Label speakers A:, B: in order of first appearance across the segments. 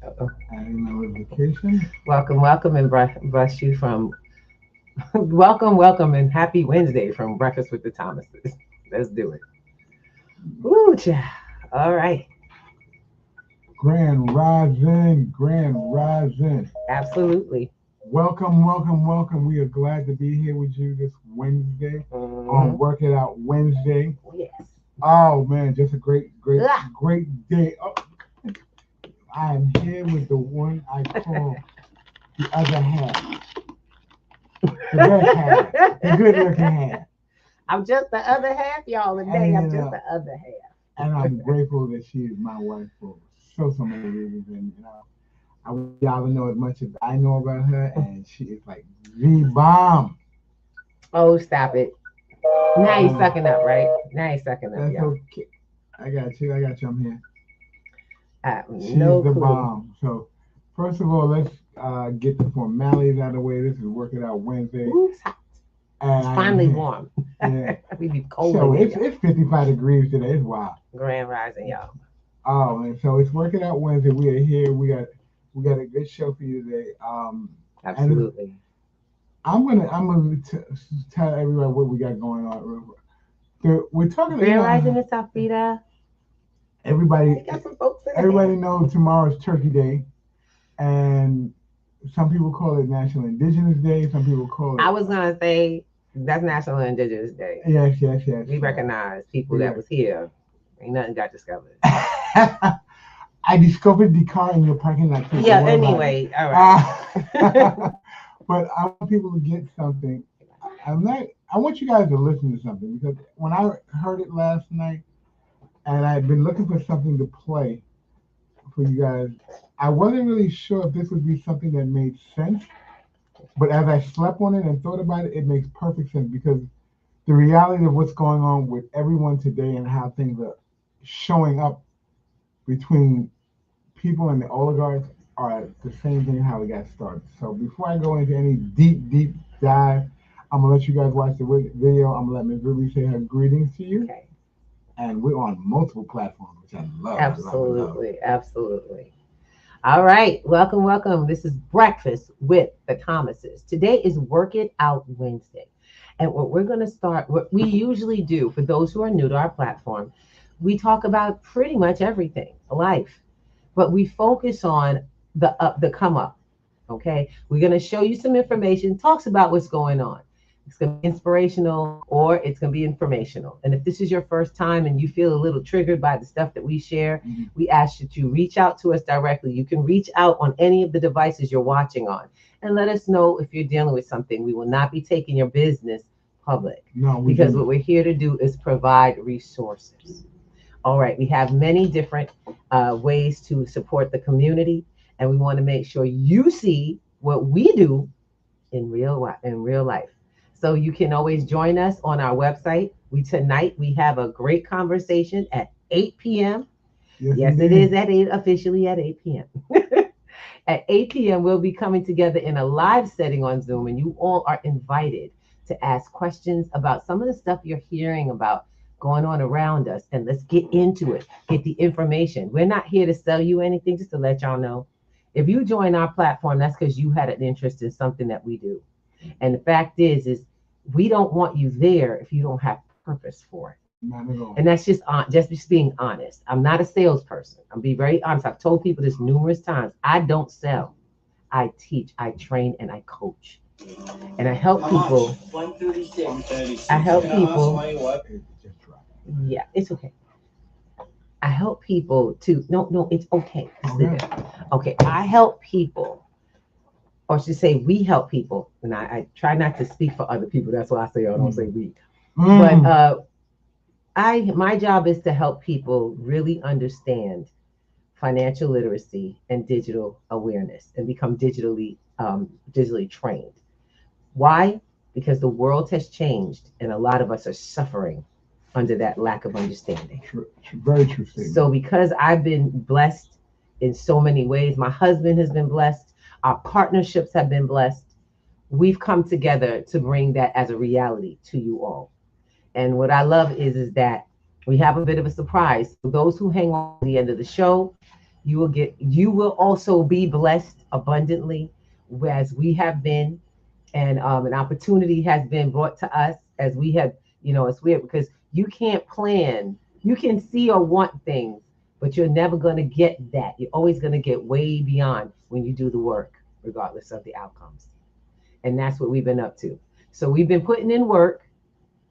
A: Uh-oh.
B: Adding notification.
A: Welcome, and bless you from welcome, and happy Wednesday from Breakfast with the Thomases. Let's do it. Ooh, child. All right.
B: Grand Rising, Grand Rising.
A: Absolutely.
B: Welcome, welcome, welcome. We are glad to be here with you this Wednesday on
A: Mm-hmm.
B: Work It Out Wednesday.
A: Yes.
B: Oh man, just a great, great,
A: Ah.
B: great day. Oh, I am here with the one I call the other half, the best half, the good looking half.
A: I'm just the other half, y'all. Today,
B: And
A: I'm just the other half.
B: and I'm grateful that she is my wife for so many reasons. And I want y'all to know as much as I know about her, and she is like the bomb.
A: Oh, stop it. Now he's
B: And
A: sucking up, right? Now he's sucking up,
B: that's
A: y'all.
B: okay. I got you. I got you. I'm here.
A: I have
B: She is
A: no
B: the
A: clue.
B: bomb. So first of all, let's get the formalities out of the way. This is Work It Out Wednesday,
A: Ooh, it's hot.
B: and
A: It's
B: I am
A: finally
B: here.
A: warm.
B: Yeah.
A: We be cold in
B: So
A: here,
B: it's
A: y'all.
B: it's 55 degrees today. It's wild.
A: Grand rising, y'all.
B: Oh, and so it's Work It Out Wednesday. We are here. We got a good show for you today. And
A: Absolutely.
B: I'm gonna tell everybody what we got going on. We're talking.
A: Grand rising, Miss Alfreda.
B: Everybody
A: We got some folks in the
B: everybody
A: house.
B: knows tomorrow's Turkey Day, and some people call it National Indigenous Day. Some people call
A: I
B: it
A: was gonna say that's National Indigenous Day.
B: yes, yes, yes.
A: We recognize people
B: We
A: that
B: rec-
A: was here. Ain't nothing got discovered.
B: I discovered the car in your parking lot too.
A: Yeah.
B: Don't worry about it.
A: Anyway, all right.
B: But I want people to get something. I'm not. I want you guys to listen to something because when I heard it last night, and I've been looking for something to play for you guys, I wasn't really sure if this would be something that made sense. But as I slept on it and thought about it, it makes perfect sense because the reality of what's going on with everyone today and how things are showing up between people and the oligarchs are the same thing how we got started. So before I go into any deep dive, I'm gonna let you guys watch the video. I'm gonna let Ms. Ruby say her greetings to you,
A: Okay.
B: and we're on multiple platforms, which I love. I love. I love.
A: Absolutely. Absolutely. All right. Welcome. This is Breakfast with the Thomases. Today is Work It Out Wednesday. And what we're going to start, what we usually do for those who are new to our platform, we talk about pretty much everything, life, but we focus on the come up. Okay. We're going to show you some information, talks about what's going on. It's going to be inspirational or it's going to be informational. And if this is your first time and you feel a little triggered by the stuff that we share,
B: Mhm.
A: we ask you to reach out to us directly. You can reach out on any of the devices you're watching on and let us know if you're dealing with something. We will not be taking your business public
B: No, we do
A: because what
B: not.
A: we're here to do is provide resources. All right, we have many different ways to support the community, and we want to make sure you see what we do in real life. So you can always join us on our website. We have a great conversation at 8 p.m.
B: Yes,
A: Yes, it is
B: indeed.
A: at 8, officially at 8 p.m. At 8 p.m., we'll be coming together in a live setting on Zoom, and you all are invited to ask questions about some of the stuff you're hearing about going on around us. And let's get into it, get the information. We're not here to sell you anything, just to let y'all know. If you join our platform, that's because you had an interest in something that we do. And the fact is we don't want you there if you don't have purpose for it.
B: Not at all.
A: And that's just being honest. I'm not a salesperson. I'm being very honest. I've told people this numerous times. I don't sell. I teach, I train, and I coach. And I help people. 136. I help people.
B: It just dropped.
A: Yeah, it's okay. I help people to no, it's okay. Just leave
B: Okay.
A: it. Okay. I help people, or should say we help people. And I try not to speak for other people. That's why I say I don't say
B: Mm.
A: we. But
B: Mm.
A: I my job is to help people really understand financial literacy and digital awareness and become digitally trained. Why? Because the world has changed and a lot of us are suffering under that lack of understanding.
B: Very true statement.
A: So because I've been blessed in so many ways, my husband has been blessed, our partnerships have been blessed. We've come together to bring that as a reality to you all. And what I love is that we have a bit of a surprise. So those who hang on to the end of the show, you will also be blessed abundantly, as we have been, and an opportunity has been brought to us as we have, it's weird because you can't plan. You can see or want things, but you're never going to get that. You're always going to get way beyond when you do the work, regardless of the outcomes. And that's what we've been up to. So we've been putting in work,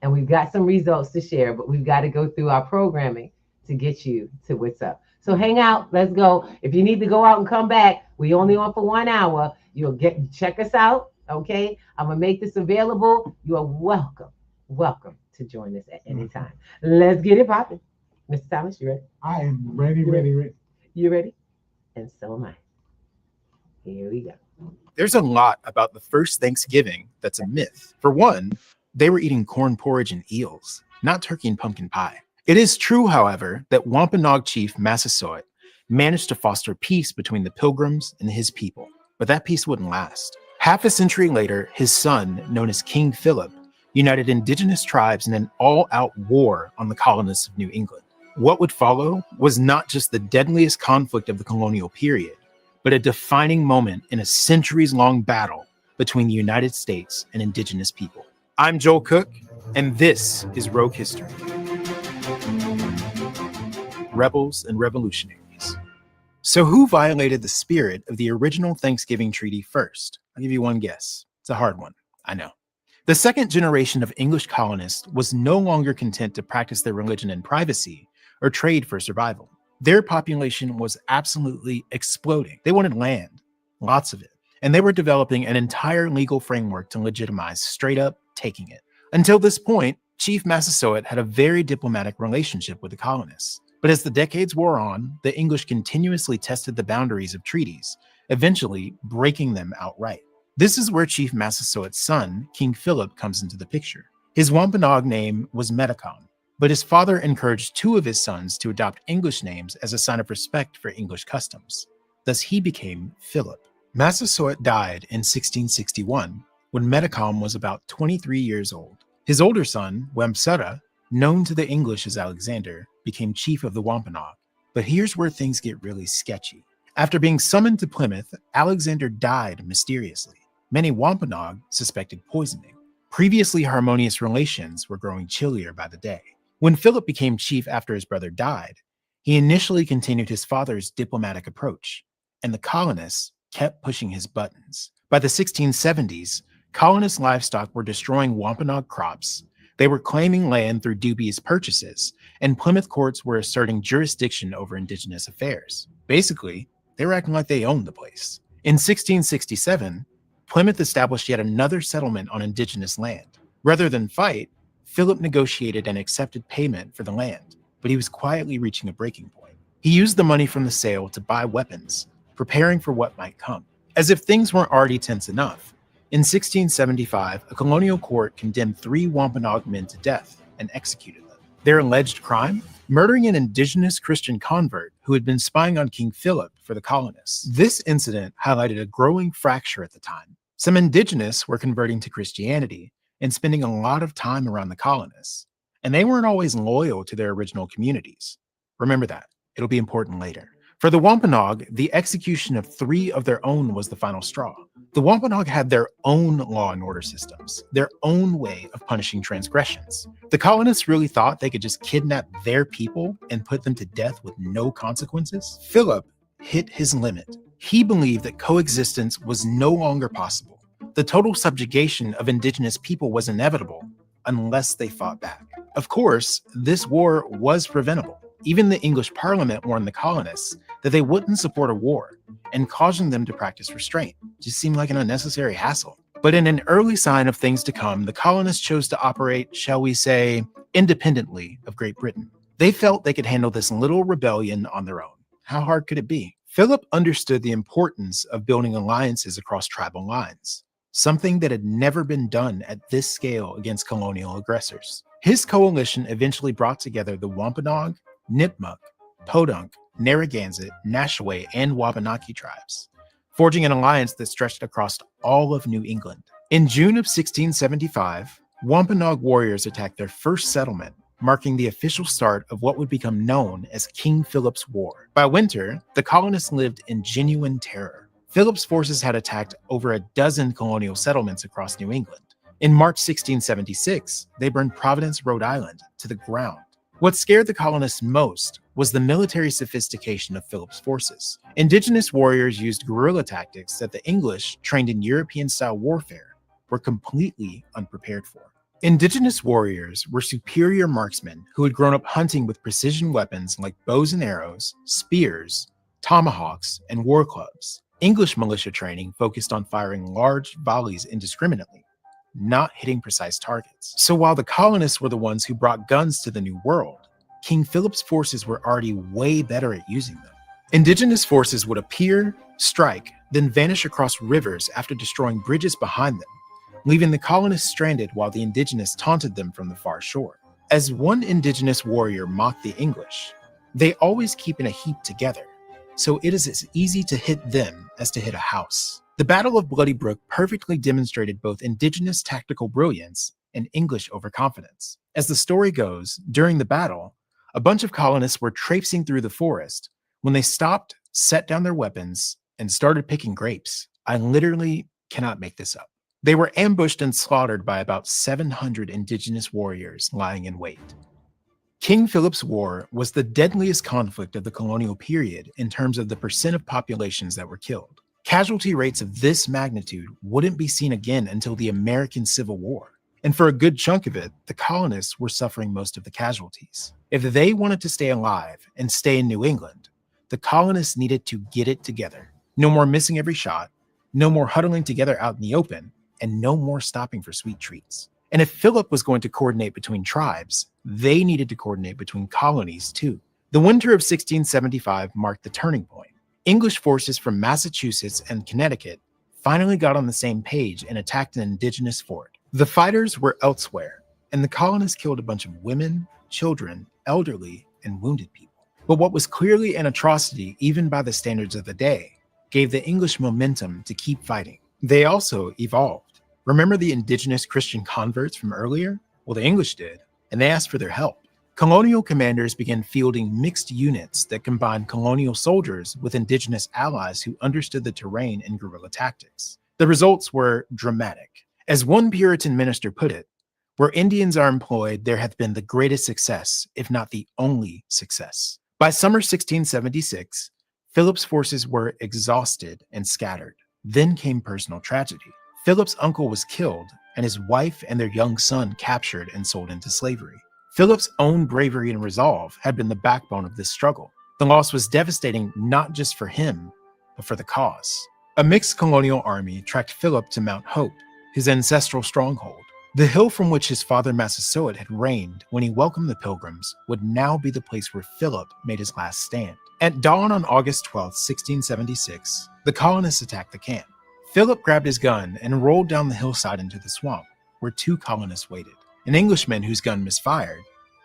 A: and we've got some results to share, but we've got to go through our programming to get you to what's up. So hang out. Let's go. If you need to go out and come back, we only on for 1 hour. You'll check us out. Okay. I'm going to make this available. You are welcome to join us at any time. Let's get it popping. Mr. Thomas, you ready?
B: I am ready.
A: You ready? And so am I. Here we go.
C: There's a lot about the first Thanksgiving that's a myth. For one, they were eating corn porridge and eels, not turkey and pumpkin pie. It is true, however, that Wampanoag chief Massasoit managed to foster peace between the Pilgrims and his people, but that peace wouldn't last. Half a century later, his son, known as King Philip, united indigenous tribes in an all-out war on the colonists of New England. What would follow was not just the deadliest conflict of the colonial period, but a defining moment in a centuries-long battle between the United States and indigenous people. I'm Joel Cook, and this is Rogue History. Rebels and Revolutionaries. So who violated the spirit of the original Thanksgiving Treaty first? I'll give you one guess. It's a hard one, I know. The second generation of English colonists was no longer content to practice their religion in privacy or trade for survival. Their population was absolutely exploding. They wanted land, lots of it, and they were developing an entire legal framework to legitimize straight up taking it. Until this point, Chief Massasoit had a very diplomatic relationship with the colonists. But as the decades wore on, the English continuously tested the boundaries of treaties, eventually breaking them outright. This is where Chief Massasoit's son, King Philip, comes into the picture. His Wampanoag name was Metacom, but his father encouraged two of his sons to adopt English names as a sign of respect for English customs. Thus he became Philip. Massasoit died in 1661, when Metacom was about 23 years old. His older son, Wamsutta, known to the English as Alexander, became chief of the Wampanoag. But here's where things get really sketchy. After being summoned to Plymouth, Alexander died mysteriously. Many Wampanoag suspected poisoning. Previously harmonious relations were growing chillier by the day. When Philip became chief after his brother died, he initially continued his father's diplomatic approach, and the colonists kept pushing his buttons. By the 1670s, colonist livestock were destroying Wampanoag crops. They were claiming land through dubious purchases, and Plymouth courts were asserting jurisdiction over indigenous affairs. Basically, they were acting like they owned the place. In 1667, Plymouth established yet another settlement on indigenous land. Rather than fight, Philip negotiated and accepted payment for the land, but he was quietly reaching a breaking point. He used the money from the sale to buy weapons, preparing for what might come. As if things weren't already tense enough, in 1675, a colonial court condemned 3 Wampanoag men to death and executed them. Their alleged crime? Murdering an indigenous Christian convert who had been spying on King Philip for the colonists. This incident highlighted a growing fracture at the time. Some indigenous were converting to Christianity and spending a lot of time around the colonists, and they weren't always loyal to their original communities. Remember that. It'll be important later. For the Wampanoag, the execution of 3 of their own was the final straw. The Wampanoag had their own law and order systems, their own way of punishing transgressions. The colonists really thought they could just kidnap their people and put them to death with no consequences? Philip hit his limit. He believed that coexistence was no longer possible. The total subjugation of indigenous people was inevitable unless they fought back. Of course, this war was preventable. Even the English Parliament warned the colonists that they wouldn't support a war, and causing them to practice restraint just seemed like an unnecessary hassle. But in an early sign of things to come, the colonists chose to operate, shall we say, independently of Great Britain. They felt they could handle this little rebellion on their own. How hard could it be? Philip understood the importance of building alliances across tribal lines, something that had never been done at this scale against colonial aggressors. His coalition eventually brought together the Wampanoag, Nipmuc, Podunk, Narragansett, Nashaway, and Wabanaki tribes, forging an alliance that stretched across all of New England. In June of 1675, Wampanoag warriors attacked their first settlement, marking the official start of what would become known as King Philip's War. By winter, the colonists lived in genuine terror. Philip's forces had attacked over a dozen colonial settlements across New England. In March 1676, they burned Providence, Rhode Island, to the ground. What scared the colonists most was the military sophistication of Philip's forces. Indigenous warriors used guerrilla tactics that the English, trained in European-style warfare, were completely unprepared for. Indigenous warriors were superior marksmen who had grown up hunting with precision weapons like bows and arrows, spears, tomahawks, and war clubs. English militia training focused on firing large volleys indiscriminately, not hitting precise targets. So while the colonists were the ones who brought guns to the New World, King Philip's forces were already way better at using them. Indigenous forces would appear, strike, then vanish across rivers after destroying bridges behind them, leaving the colonists stranded while the indigenous taunted them from the far shore. As one indigenous warrior mocked the English, "They always keep in a heap together, so it is as easy to hit them as to hit a house." The Battle of Bloody Brook perfectly demonstrated both indigenous tactical brilliance and English overconfidence. As the story goes, during the battle, a bunch of colonists were traipsing through the forest when they stopped, set down their weapons, and started picking grapes. I literally cannot make this up. They were ambushed and slaughtered by about 700 indigenous warriors lying in wait. King Philip's War was the deadliest conflict of the colonial period in terms of the percent of populations that were killed. Casualty rates of this magnitude wouldn't be seen again until the American Civil War. And for a good chunk of it, the colonists were suffering most of the casualties. If they wanted to stay alive and stay in New England, the colonists needed to get it together. No more missing every shot, no more huddling together out in the open, and no more stopping for sweet treats. And if Philip was going to coordinate between tribes, they needed to coordinate between colonies too. The winter of 1675 marked the turning point. English forces from Massachusetts and Connecticut finally got on the same page and attacked an indigenous fort. The fighters were elsewhere, and the colonists killed a bunch of women, children, elderly, and wounded people. But what was clearly an atrocity even by the standards of the day gave the English momentum to keep fighting. They also evolved. Remember the indigenous Christian converts from earlier? Well, the English did, and they asked for their help. Colonial commanders began fielding mixed units that combined colonial soldiers with indigenous allies who understood the terrain and guerrilla tactics. The results were dramatic. As one Puritan minister put it, "Where Indians are employed, there hath been the greatest success, if not the only success." By summer 1676, Philip's forces were exhausted and scattered. Then came personal tragedy. Philip's uncle was killed, and his wife and their young son captured and sold into slavery. Philip's own bravery and resolve had been the backbone of this struggle. The loss was devastating not just for him, but for the cause. A mixed colonial army tracked Philip to Mount Hope, his ancestral stronghold. The hill from which his father Massasoit had reigned when he welcomed the Pilgrims would now be the place where Philip made his last stand. At dawn on August 12, 1676, the colonists attacked the camp. Philip grabbed his gun and rolled down the hillside into the swamp, where two colonists waited. An Englishman whose gun misfired,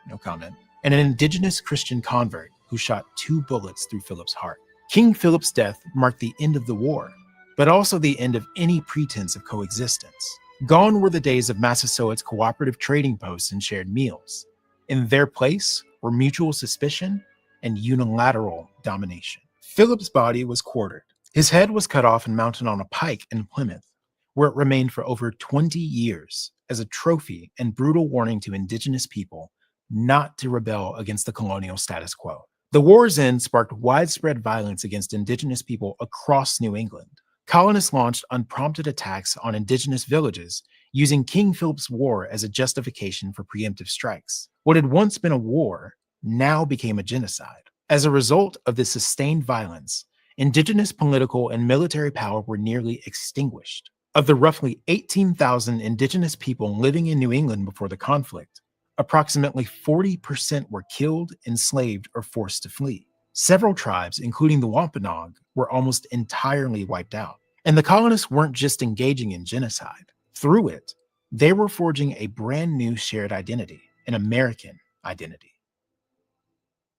C: no comment, and an indigenous Christian convert who shot 2 bullets through Philip's heart. King Philip's death marked the end of the war, but also the end of any pretense of coexistence. Gone were the days of Massasoit's cooperative trading posts and shared meals. In their place were mutual suspicion and unilateral domination. Philip's body was quartered. His head was cut off and mounted on a pike in Plymouth, where it remained for over 20 years as a trophy and brutal warning to indigenous people not to rebel against the colonial status quo. The war's end sparked widespread violence against indigenous people across New England. Colonists launched unprompted attacks on indigenous villages, using King Philip's War as a justification for preemptive strikes. What had once been a war now became a genocide. As a result of this sustained violence, indigenous political and military power were nearly extinguished. Of the roughly 18,000 indigenous people living in New England before the conflict, approximately 40% were killed, enslaved, or forced to flee. Several tribes, including the Wampanoag, were almost entirely wiped out. And the colonists weren't just engaging in genocide. Through it, they were forging a brand new shared identity, an American identity.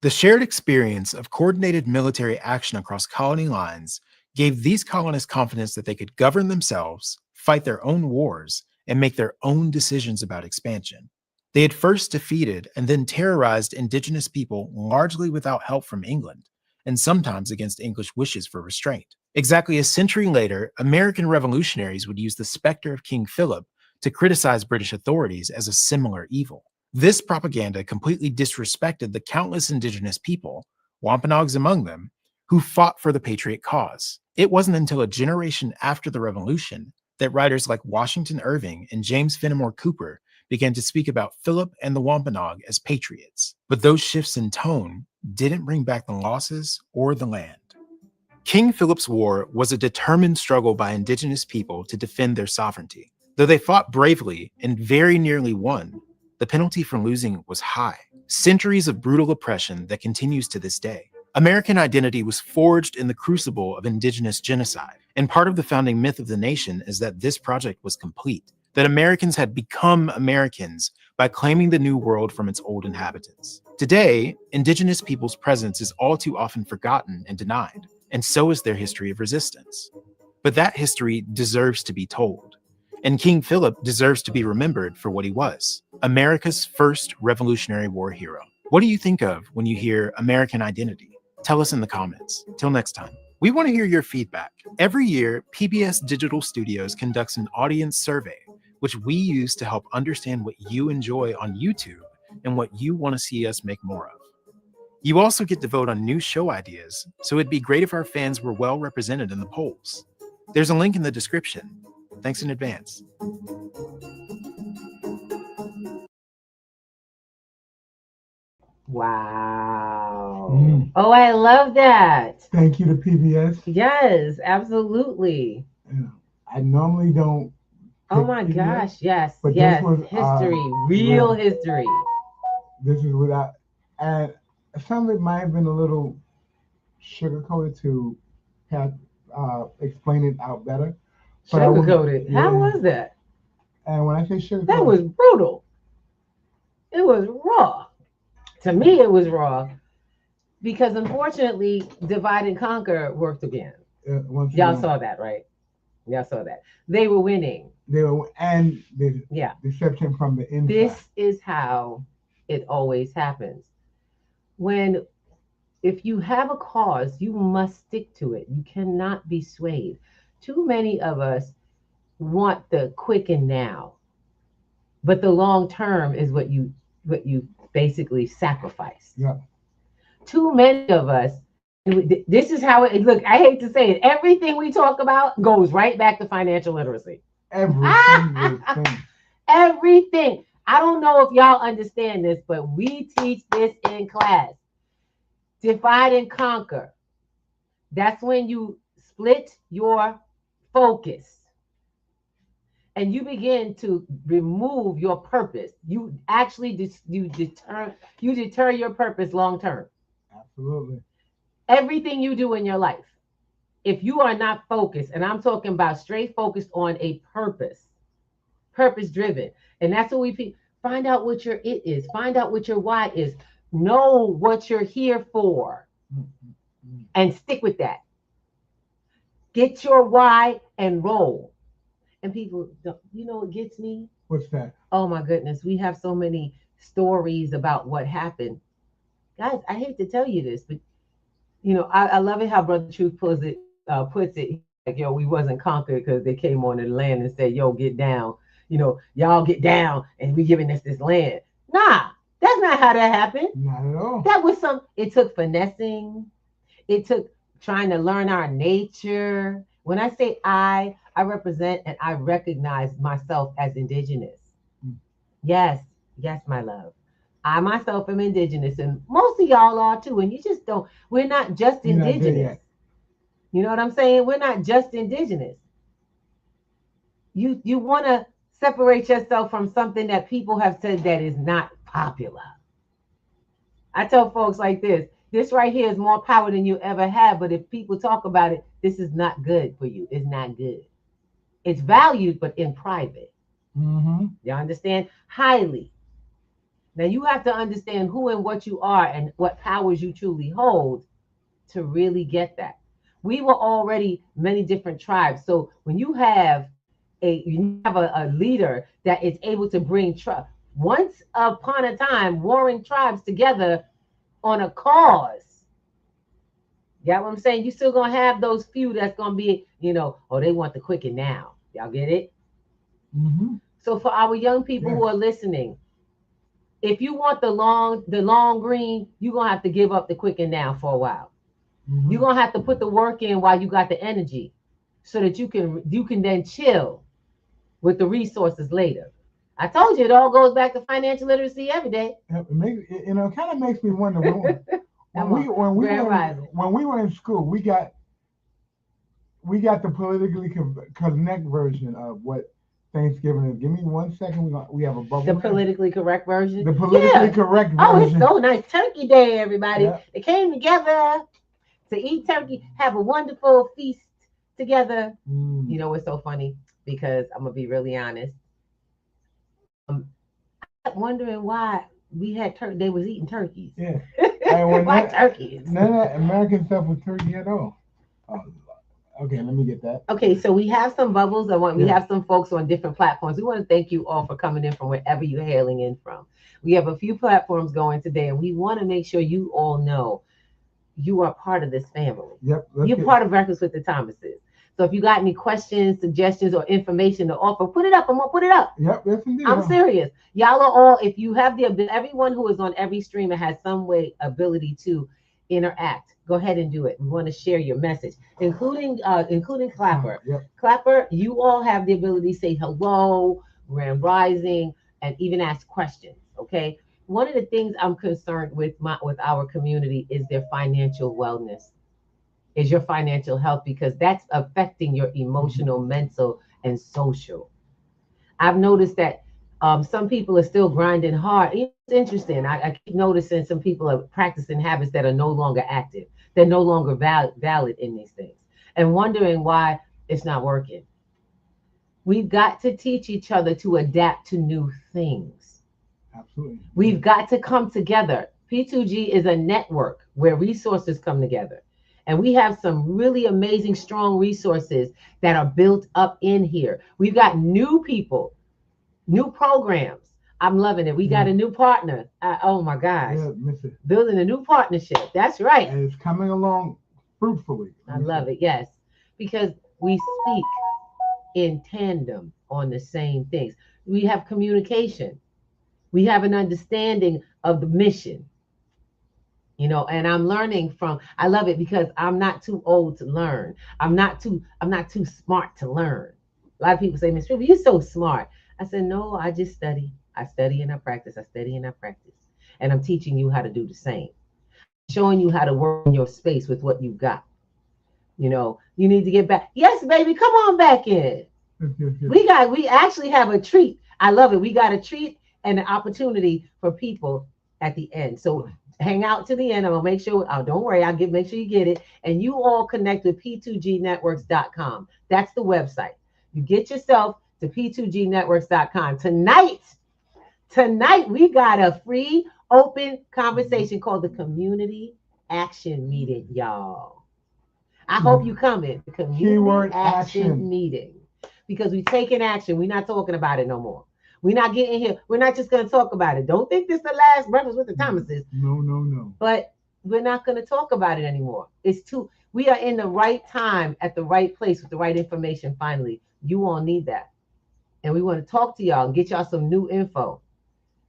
C: The shared experience of coordinated military action across colony lines gave these colonists confidence that they could govern themselves, fight their own wars, and make their own decisions about expansion. They had first defeated and then terrorized indigenous people largely without help from England, and sometimes against English wishes for restraint. Exactly a century later, American revolutionaries would use the specter of King Philip to criticize British authorities as a similar evil. This propaganda completely disrespected the countless indigenous people, Wampanoags among them, who fought for the patriot cause. It wasn't until a generation after the revolution that writers like Washington Irving and James Fenimore Cooper began to speak about Philip and the Wampanoag as patriots. But those shifts in tone didn't bring back the losses or the land. King Philip's War was a determined struggle by indigenous people to defend their sovereignty. Though they fought bravely and very nearly won, the penalty for losing was high. Centuries of brutal oppression that continues to this day. American identity was forged in the crucible of indigenous genocide, and part of the founding myth of the nation is that this project was complete, that Americans had become Americans by claiming the new world from its old inhabitants. Today, indigenous people's presence is all too often forgotten and denied, and so is their history of resistance. But that history deserves to be told, and King Philip deserves to be remembered for what he was, America's first Revolutionary War hero. What do you think of when you hear American identity? Tell us in the comments. Till next time. We want to hear your feedback. Every year, PBS Digital Studios conducts an audience survey, which we use to help understand what you enjoy on YouTube and what you want to see us make more of. You also get to vote on new show ideas, so it'd be great if our fans were well represented in the polls. There's a link in the description. Thanks in advance.
A: Wow.
B: Mm.
A: Oh, I love that.
B: Thank you to PBS.
A: Yes, absolutely.
B: Yeah. I normally don't.
A: Oh
B: pick
A: my
B: PBS,
A: gosh, yes,
B: but this
A: yes.
B: was,
A: History, real
B: yeah.
A: history.
B: This is without, and some of it might have been a little sugar-coated to explain it out better. But
A: Sugar-coated.
B: yeah.
A: How was that?
B: And when I say sugar-coated,
A: That was brutal. It was raw. To me, it was raw. Because unfortunately, divide and conquer worked again. Y'all saw that, right? Y'all saw that. They were winning.
B: They were, and the
A: Yeah.
B: deception from the inside.
A: This is how it always happens. If you have a cause, you must stick to it. You cannot be swayed. Too many of us want the quick and now, but the long term is what you basically sacrifice.
B: Yeah.
A: Too many of us, this is how it look. I hate to say it. Everything we talk about goes right back to financial literacy.
B: Everything.
A: Everything. I don't know if y'all understand this, but we teach this in class. Divide and conquer. That's when you split your focus and you begin to remove your purpose. You actually deter your purpose long term.
B: Absolutely.
A: Everything you do in your life, if you are not focused, and I'm talking about straight focused on a purpose driven, and that's what we find out what your it is, find out what your why is, know what you're here for, and stick with that. Get your why and roll. And people, you know what gets me?
B: What's that?
A: Oh my goodness, we have so many stories about what happened. Guys, I hate to tell you this, but you know, I love it how Brother Truth puts it, like, yo, we wasn't conquered because they came on the land and said, yo, get down. You know, y'all get down and we giving us this land. Nah, that's not how that happened.
B: Not at all.
A: That was it took finessing. It took trying to learn our nature. When I say I represent and I recognize myself as indigenous. Yes, my love. I myself am indigenous, and most of y'all are too. And you just don't, we're not just indigenous. You know what I'm saying? We're not just indigenous. You want to separate yourself from something that people have said that is not popular. I tell folks like this right here is more power than you ever had. But if people talk about it, this is not good for you. It's not good. It's valued, but in private.
B: Mm-hmm.
A: You understand? Highly. Now you have to understand who and what you are and what powers you truly hold to really get that. We were already many different tribes. So when you have a leader that is able to bring Once upon a time, warring tribes together on a cause. Got what I'm saying? You still gonna have those few that's gonna be, oh, they want the quick and now. Y'all get it?
B: Mm-hmm.
A: So for our young people who are listening, if you want the long green, you're gonna have to give up the quick and now for a while.
B: Mm-hmm.
A: You're gonna have to put the work in while you got the energy, so that you can then chill with the resources later. I told you it all goes back to financial literacy every day.
B: It kind of makes me wonder when
A: Come
B: we
A: on,
B: when we
A: Grand
B: were
A: Rising.
B: when we were in school, we got the politically connect version of what Thanksgiving is. Give me 1 second. We have a bubble.
A: The
B: now.
A: politically correct version.
B: The politically
A: Yeah.
B: correct
A: Oh, it's
B: version.
A: so nice. Turkey Day, everybody.
B: Yeah.
A: They came together to eat turkey, have a wonderful feast together.
B: Mm.
A: You know, it's so funny because I'm gonna be really honest. I kept wondering why we had they was eating turkeys.
B: Yeah. And when
A: Why turkeys?
B: none of that American stuff was turkey at all. Oh, okay, let me get that.
A: Okay, so we have some bubbles. We
B: Yeah.
A: have some folks on different platforms. We want to thank you all for coming in from wherever you're hailing in from. We have a few platforms going today, and we want to make sure you all know you are part of this family.
B: Yep.
A: You're part of Breakfast with the Thomases. So if you got any questions, suggestions, or information to offer, put it up. I'm gonna put it up.
B: Yep, yes indeed.
A: I'm serious. Y'all are all, if you have everyone who is on every stream and has some way ability to interact, go ahead and do it. We want to share your message, including Clapper.
B: Yep.
A: Clapper, you all have the ability to say hello, Grand Rising, and even ask questions. Okay. One of the things I'm concerned with our community is their financial wellness, is your financial health, because that's affecting your emotional, mental, and social. I've noticed that some people are still grinding hard. It's interesting. I keep noticing some people are practicing habits that are no longer active. They're no longer valid in these things, and wondering why it's not working. We've got to teach each other to adapt to new things.
B: Absolutely.
A: We've got to come together. P2G is a network where resources come together. And we have some really amazing, strong resources that are built up in here. We've got new people, new programs. I'm loving it. We got a new partner. Oh my gosh.
B: Yeah, Mr.
A: Building a new partnership. That's right.
B: And it's coming along fruitfully.
A: I love it. Yes. Because we speak in tandem on the same things. We have communication. We have an understanding of the mission. And I'm learning from, I love it because I'm not too old to learn. I'm not too smart to learn. A lot of people say, Miss Ruby, you're so smart. I said, no, I just study. I study and I practice. I study and I practice. And I'm teaching you how to do the same. Showing you how to work in your space with what you've got. You need to get back. Yes, baby, come on back in.
B: Yes.
A: We actually have a treat. I love it. We got a treat and an opportunity for people at the end. So hang out to the end. I'm gonna make sure. Oh, don't worry. Make sure you get it. And you all connect with p2gnetworks.com. That's the website. You get yourself to p2gnetworks.com. Tonight we got a free open conversation called the Community Action Meeting, y'all. I hope you come in. The Community
B: Keyword
A: action
B: action.
A: Meeting. Because we taking action. We're not talking about it no more. We're not getting here. We're not just going to talk about it. Don't think this is the last Breakfast with the Thomases.
B: No.
A: But we're not going to talk about it anymore. We are in the right time at the right place with the right information finally. You all need that. And we want to talk to y'all and get y'all some new info.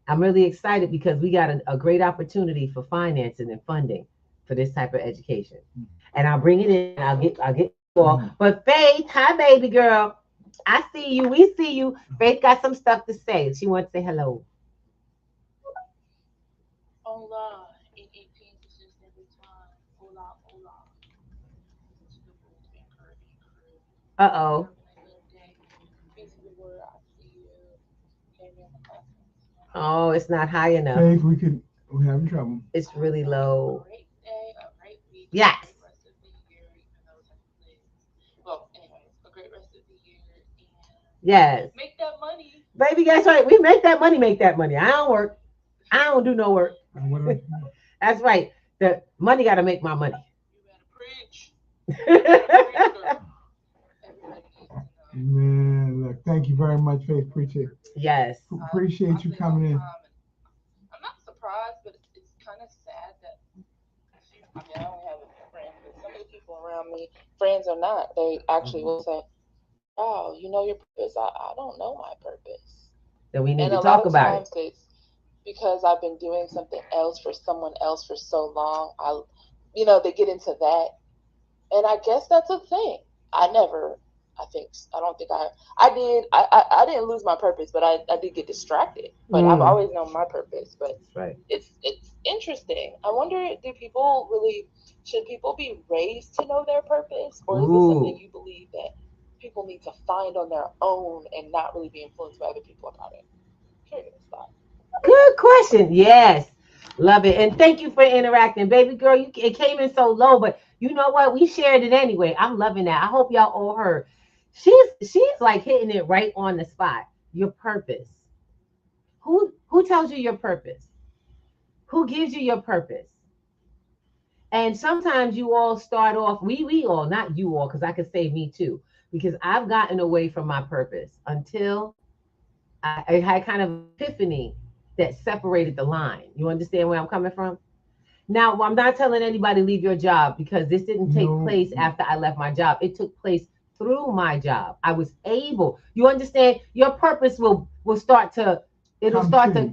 A: I'm really excited because we got a great opportunity for financing and funding for this type of education. And I'll bring it in. I'll get you all. But Faith, hi, baby girl. I see you. We see you. Faith got some stuff to say. She wants to say hello.
D: Hola, in 18 positions every time. Hola, hola. It's the rules being curvy.
A: Uh-oh.
D: Peace of the word, I see you. Came in the class.
A: Oh, it's not high enough.
B: Faith, we're having trouble.
A: It's really low.
D: A great day, a great week.
A: Yes.
D: A great rest of the year, even though it's like well, anyways, a great rest of the year. And
A: Yes.
D: make that money.
A: Baby, that's right. We make that money. I don't work. I don't do no work. That's right. The money got to make my money.
D: You better preach. Preach, girl. Everybody needs to know.
B: Man, look, thank Thank you very much, Faith.
A: Yes.
B: Appreciate you coming in.
D: I'm not surprised, but it's kind of sad that I mean, I only have a friend, but some of the people around me, friends or not, they actually will say, "Oh, you know your purpose." I don't know my purpose,
A: That we need
D: and
A: to
D: a lot
A: talk
D: of
A: about
D: times it's because I've been doing something else for someone else for so long. They get into that, and I guess that's a thing. I never. I don't think I did. I didn't lose my purpose, but I did get distracted. But I've
A: Mm.
D: always known my purpose. But
A: it. Right.
D: it's interesting. I wonder, should people be raised to know their purpose, or is this something
A: Ooh.
D: you believe that people need to find on their own and not really be influenced by other people about it? Curious thought.
A: Good question. Yes. Love it. And thank you for interacting. Baby girl, it came in so low, but you know what? We shared it anyway. I'm loving that. I hope y'all all heard. She's like hitting it right on the spot. Your purpose. Who tells you your purpose? Who gives you your purpose? And sometimes you all start off, we all, not you all, because I could say me too, because I've gotten away from my purpose until I had kind of epiphany that separated the line. You understand where I'm coming from? Now, I'm not telling anybody leave your job, because this didn't take
B: No.
A: place after I left my job. It took place through my job. I was able. You understand? Your purpose will start to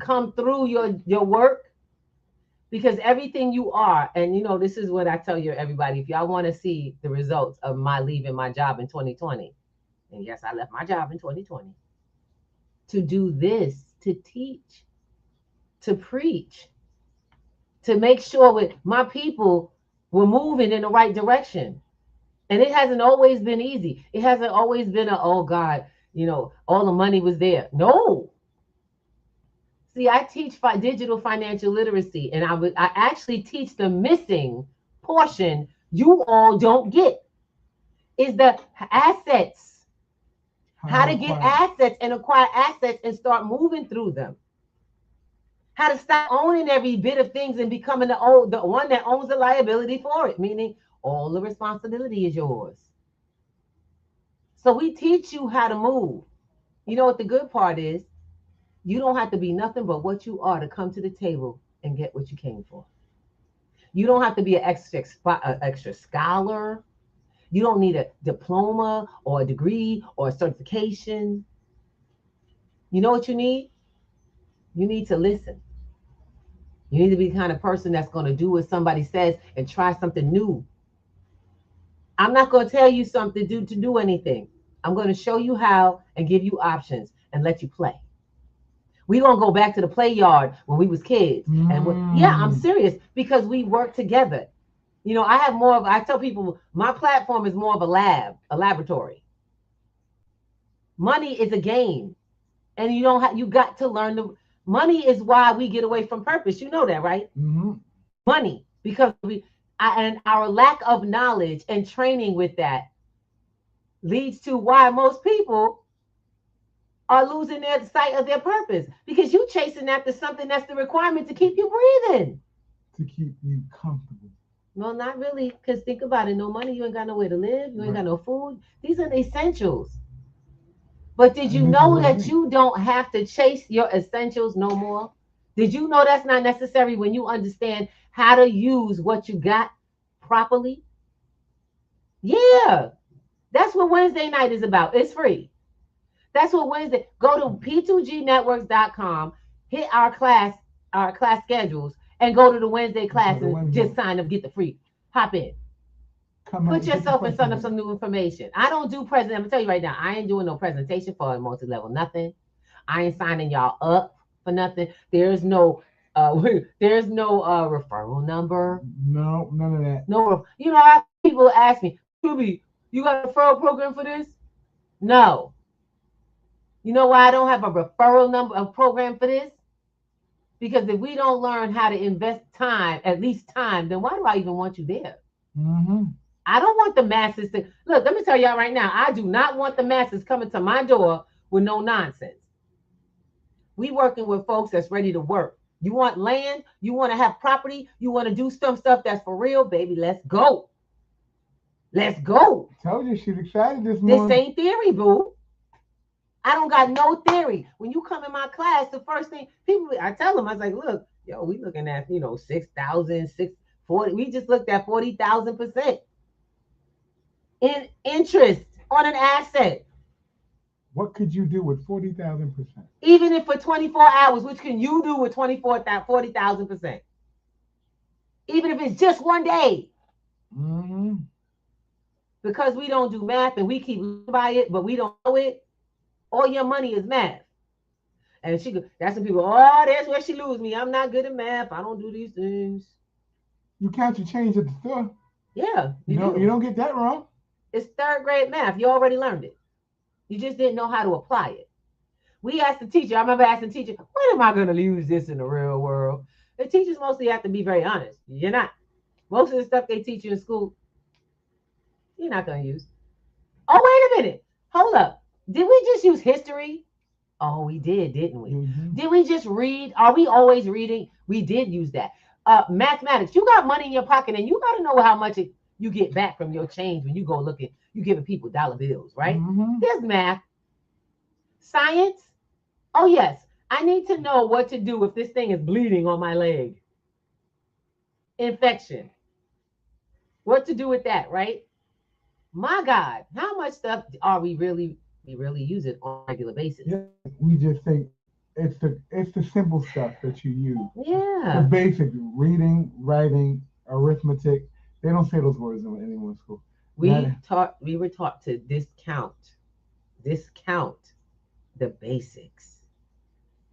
A: come through your work, because everything you are, and this is what I tell you, everybody. If y'all want to see the results of my leaving my job in 2020, and yes, I left my job in 2020 to do this, to teach, to preach, to make sure with my people were moving in the right direction. And it hasn't always been easy. It hasn't always been oh God, all the money was there. No. See, I teach digital financial literacy, and I actually teach the missing portion you all don't get, is the assets. How to get assets and acquire assets and start moving through them. How to stop owning every bit of things and becoming the one that owns the liability for it, meaning all the responsibility is yours. So we teach you how to move. You know what the good part is? You don't have to be nothing but what you are to come to the table and get what you came for. You don't have to be an extra scholar. You don't need a diploma or a degree or a certification. You know what you need? You need to listen. You need to be the kind of person that's going to do what somebody says and try something new. I'm not going to tell you something to do anything. I'm going to show you how and give you options and let you play. We're going to go back to the play yard when we was kids. And yeah, I'm serious, because we work together. I tell people my platform is more of a laboratory. Money is a game. And you got to learn money is why we get away from purpose. You know that, right?
B: Mm-hmm.
A: Money, because and our lack of knowledge and training with that leads to why most people are losing their sight of their purpose, because you chasing after something that's the requirement to keep you breathing.
B: To keep you comfortable.
A: No, not really, because think about it. No money, you ain't got nowhere to live. You ain't got no food. These are the essentials. But did you know that you don't have to chase your essentials no more? Did you know that's not necessary when you understand how to use what you got properly? Yeah, that's what Wednesday night is about. It's free. That's what Wednesday. Go to p2gnetworks.com, hit our class schedules, and go to the Wednesday class and just sign up, get the free. Hop in. Put yourself in front of some new information. I don't do I'm gonna tell you right now, I ain't doing no presentation for a multi-level, nothing. I ain't signing y'all up for nothing. There's no referral number.
B: No, none of that.
A: No, people ask me, Ruby, you got a referral program for this? No. You know why I don't have a referral number, a program for this? Because if we don't learn how to invest time, at least time, then why do I even want you there?
B: Mm-hmm.
A: I don't want the masses to look. Let me tell y'all right now, I do not want the masses coming to my door with no nonsense. We working with folks that's ready to work. You want land, you want to have property, you want to do stuff that's for real, baby. Let's go. Let's go.
B: Told you she's excited this morning.
A: This ain't theory, boo. I don't got no theory. When you come in my class, the first thing I tell them, I was like, look, yo, we looking at, 6,000, 640. We just looked at 40,000% in interest on an asset.
B: What could you do with 40,000%?
A: Even if for 24 hours, which can you do with 40,000%? Even if it's just one day.
B: Mm-hmm.
A: Because we don't do math and we keep by it, but we don't know it. All your money is math. And that's when people, that's where she lose me. I'm not good at math. I don't do these things.
B: You count your change at the store.
A: Yeah.
B: You don't get that wrong.
A: It's third grade math. You already learned it. You just didn't know how to apply it. We asked the teacher, I remember asking the teacher, when am I going to use this in the real world? The teachers mostly have to be very honest. You're not. Most of the stuff they teach you in school, you're not going to use. Oh, wait a minute. Hold up. Did we just use history? Oh, we did, didn't we?
B: Mm-hmm.
A: Did we just read? Are we always reading? We did use that. Mathematics. You got money in your pocket and you got to know how much you get back from your change when you go looking. You giving people dollar bills, right?
B: Mm-hmm.
A: There's math. Science. Oh, yes. I need to know what to do if this thing is bleeding on my leg. Infection. What to do with that, right? My God, how much stuff are we really use it on a regular basis?
B: Yeah, we just think it's the simple stuff that you use.
A: Yeah.
B: The basic reading, writing, arithmetic. They don't say those words in anyone's school.
A: We were taught to discount the basics.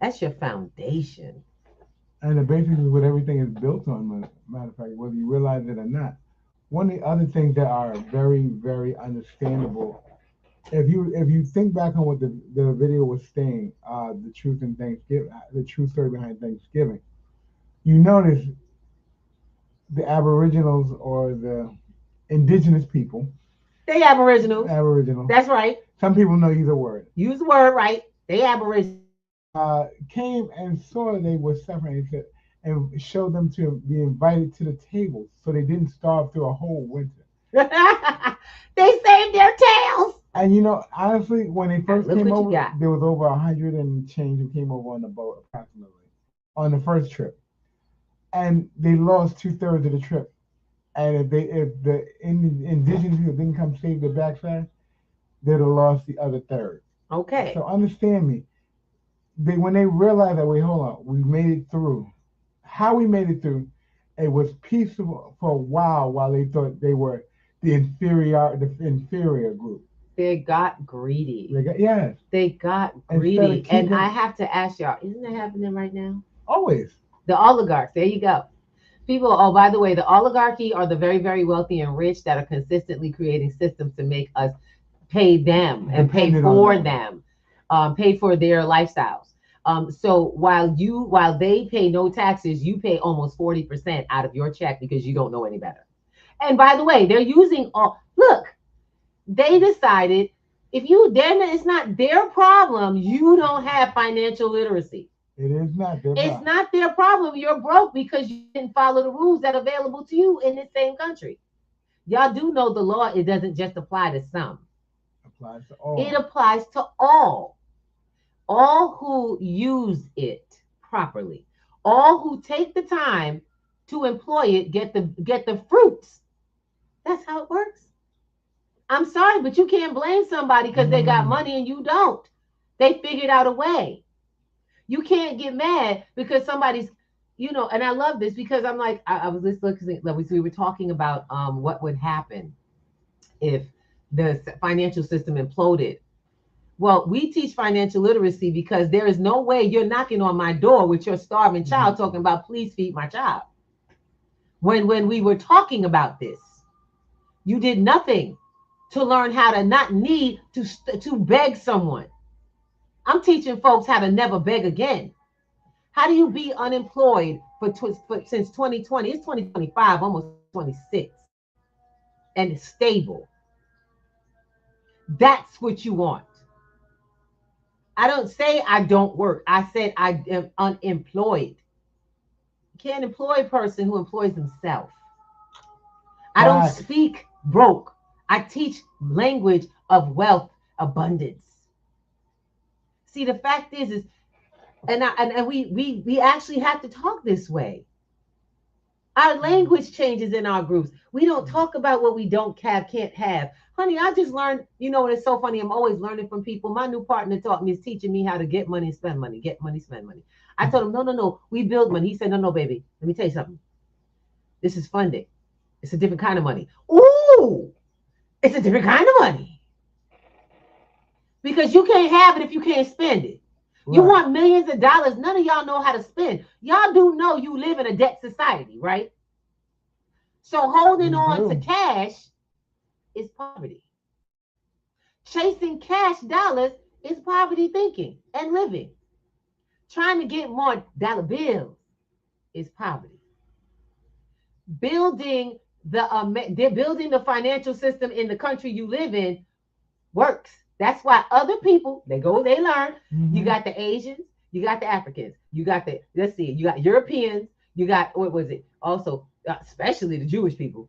A: That's your foundation.
B: And the basics is what everything is built on, matter of fact, whether you realize it or not. One of the other things that are very, very understandable, if you think back on what the video was saying, the truth in Thanksgiving, the true story behind Thanksgiving, you notice the Aboriginals or the indigenous people.
A: They Aboriginals.
B: Aboriginals.
A: That's right.
B: Some people know either word.
A: Use the word right. They Aboriginals.
B: Came and saw they were suffering and showed them to be invited to the table so they didn't starve through a whole winter.
A: They saved their tails.
B: And honestly, when they first came over,
A: got.
B: there was over 100 and change who came over on the boat approximately on the first trip, and they lost 2/3 of the trip. And if the indigenous people didn't come save their backside, they'd have lost the other third.
A: Okay.
B: So understand me. When they realized that, wait, hold on, we made it through. How we made it through, it was peaceful for a while they thought they were the inferior group.
A: They got greedy.
B: Yes.
A: They got greedy. And I have to ask y'all, isn't that happening right now?
B: Always.
A: The oligarchs, there you go. People, oh, by the way, the oligarchy are the very, very wealthy and rich that are consistently creating systems to make us pay them and pay for them, pay for their lifestyles. So while they pay no taxes, you pay almost 40% out of your check because you don't know any better. And by the way, they're using they decided it's not their problem. You don't have financial literacy.
B: It is not their problem.
A: It's not their problem. You're broke because you didn't follow the rules that are available to you in this same country. Y'all do know the law, it doesn't just apply to some.
B: It applies to all.
A: It applies to all. All who use it properly. All who take the time to employ it get the fruits. That's how it works. I'm sorry, but you can't blame somebody because they got money and you don't. They figured out a way. You can't get mad because somebody's, and I love this because I'm like, I was just looking, we were talking about what would happen if the financial system imploded. Well, we teach financial literacy because there is no way you're knocking on my door with your starving child talking about, please feed my child. When we were talking about this, you did nothing to learn how to not need to beg someone. I'm teaching folks how to never beg again. How do you be unemployed since 2020? It's 2025, almost 26, and it's stable. That's what you want. I don't say I don't work. I said I am unemployed. You can't employ a person who employs himself. I don't speak broke. I teach language of wealth, abundance. See, the fact is and we actually have to talk this way. Our language changes in our groups. We don't talk about what we don't have, can't have. Honey, I just learned, and it's so funny. I'm always learning from people. My new partner taught me, is teaching me how to get money and spend money, get money, spend money. I told him, no, no, no, we build money. He said, no, no, baby, let me tell you something. This is funding. It's a different kind of money. Ooh, it's a different kind of money. Because you can't have it if you can't spend it. You want millions of dollars. None of y'all know how to spend. Y'all do know you live in a debt society, right? So holding on to cash is poverty. Chasing cash dollars is poverty thinking and living. Trying to get more dollar bills is poverty. Building the financial system in the country you live in works. That's why other people, they learn. Mm-hmm. You got the Asians, you got the Africans, you got you got Europeans, you got, also, especially the Jewish people,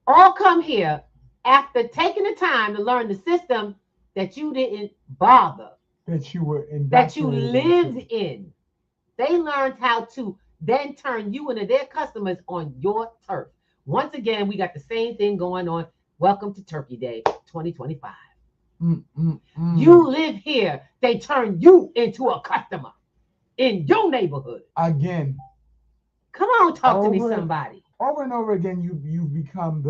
A: all come here after taking the time to learn the system that you didn't bother, that you lived in. They learned how to then turn you into their customers on your turf. Once again, we got the same thing going on. Welcome to Turkey Day 2025. You live here, they turn you into a customer in your neighborhood.
B: Again.
A: Come on, talk to me, somebody.
B: Over and over again, you become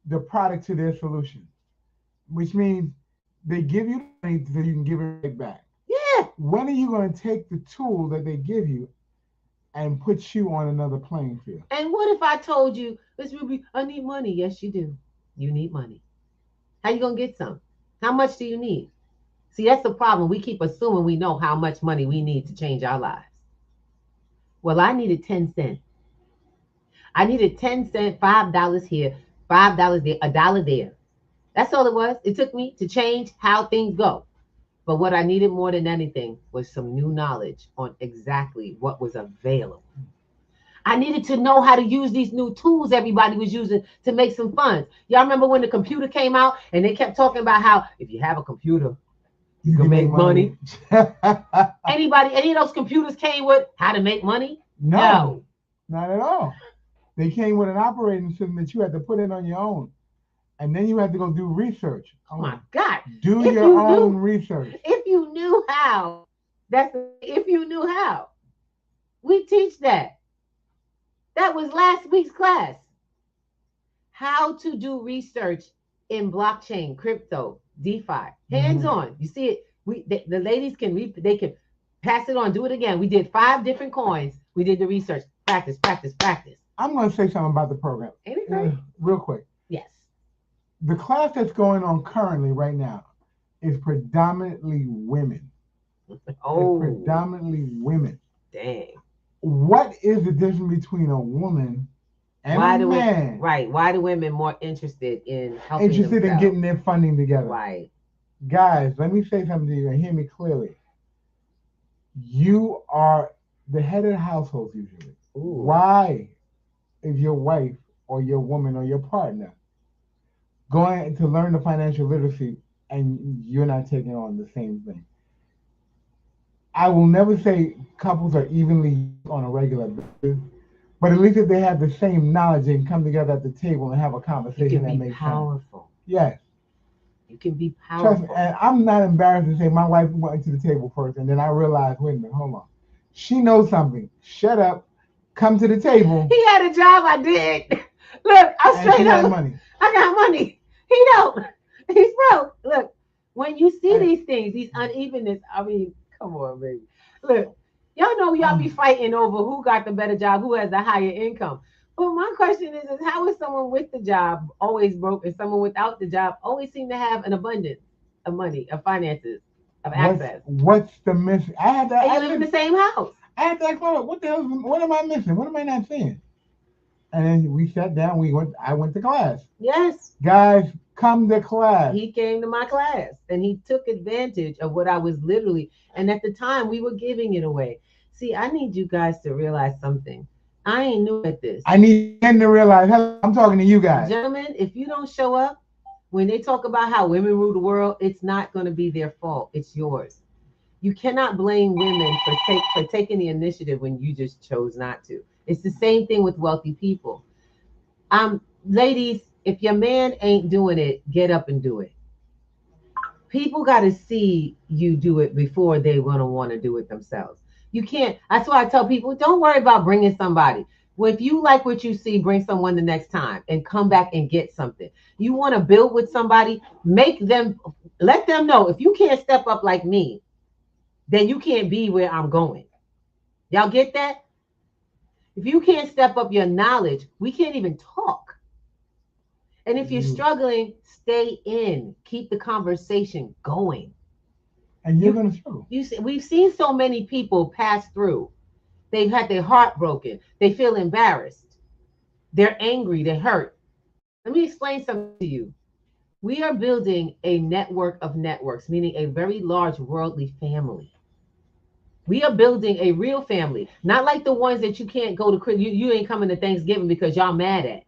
B: the product to their solution, which means they give you money so you can give it right back.
A: Yeah.
B: When are you going to take the tool that they give you and put you on another playing field?
A: And what if I told you, Miss Ruby, I need money? Yes, you do. You need money. How you going to get some? How much do you need? See, that's the problem. We keep assuming we know how much money we need to change our lives. Well, I needed 10 cents. I needed 10 cents, $5 here, $5 there, $1 there. That's all it was. It took me to change how things go. But what I needed more than anything was some new knowledge on exactly what was available. I needed to know how to use these new tools everybody was using to make some funds. Y'all remember when the computer came out and they kept talking about how if you have a computer, you can make money. Any of those computers came with how to make money?
B: No, not at all. They came with an operating system that you had to put in on your own. And then you had to go do research.
A: Oh my God.
B: Do your own research.
A: If you knew how, if you knew how. We teach that. That was last week's class. How to do research in blockchain, crypto, DeFi. Hands-on. You see it. The ladies can pass it on, do it again. We did 5 different coins. We did the research. Practice, practice, practice.
B: I'm going to say something about the program.
A: Ain't it great?
B: Real quick.
A: Yes.
B: The class that's going on currently right now is predominantly women.
A: Oh.
B: It's predominantly women.
A: Dang.
B: What is the difference between a woman and a man?
A: Why do women more interested in helping
B: Interested
A: themselves?
B: in getting their funding together.
A: Right.
B: Guys, let me say something to you and hear me clearly. You are the head of the household usually.
A: Ooh.
B: Why is your wife or your woman or your partner going to learn the financial literacy and you're not taking on the same thing? I will never say couples are evenly on a regular basis, but at least if they have the same knowledge, they can come together at the table and have a conversation that makes
A: powerful.
B: sense. Yes.
A: You can be powerful.
B: Trust me, and I'm not embarrassed to say my wife went to the table first, and then I realized, wait a minute, hold on. She knows something. Shut up. Come to the table.
A: He had a job I did. Look, I straight up.
B: Money.
A: I got money. He don't. He's broke. Look, when you see these things, these unevenness, I mean, come on, baby. Look, y'all know y'all be fighting over who got the better job, who has the higher income. But my question is how is someone with the job always broke and someone without the job always seem to have an abundance of money, of finances, of access?
B: What's the mission?
A: And you live in the same house.
B: I had that question. What the hell? What am I missing? What am I not seeing? And then we sat down. I went to class.
A: Yes.
B: Guys, come to class.
A: He came to my class and he took advantage of what I was literally. And at the time, we were giving it away. See, I need you guys to realize something. I ain't new at this.
B: I need them to realize. I'm talking to you guys.
A: Gentlemen, if you don't show up, when they talk about how women rule the world, it's not going to be their fault. It's yours. You cannot blame women for taking the initiative when you just chose not to. It's the same thing with wealthy people. Ladies, if your man ain't doing it, get up and do it. People got to see you do it before they're going to want to do it themselves. You can't. That's why I tell people, don't worry about bringing somebody. Well, if you like what you see, bring someone the next time and come back and get something. You want to build with somebody, let them know if you can't step up like me, then you can't be where I'm going. Y'all get that? If you can't step up your knowledge, we can't even talk. And if you're struggling, stay in. Keep the conversation going.
B: And you're going to struggle.
A: We've seen so many people pass through. They've had their heart broken. They feel embarrassed. They're angry. They're hurt. Let me explain something to you. We are building a network of networks, meaning a very large worldly family. We are building a real family, not like the ones that you can't go to. You ain't coming to Thanksgiving because y'all mad at.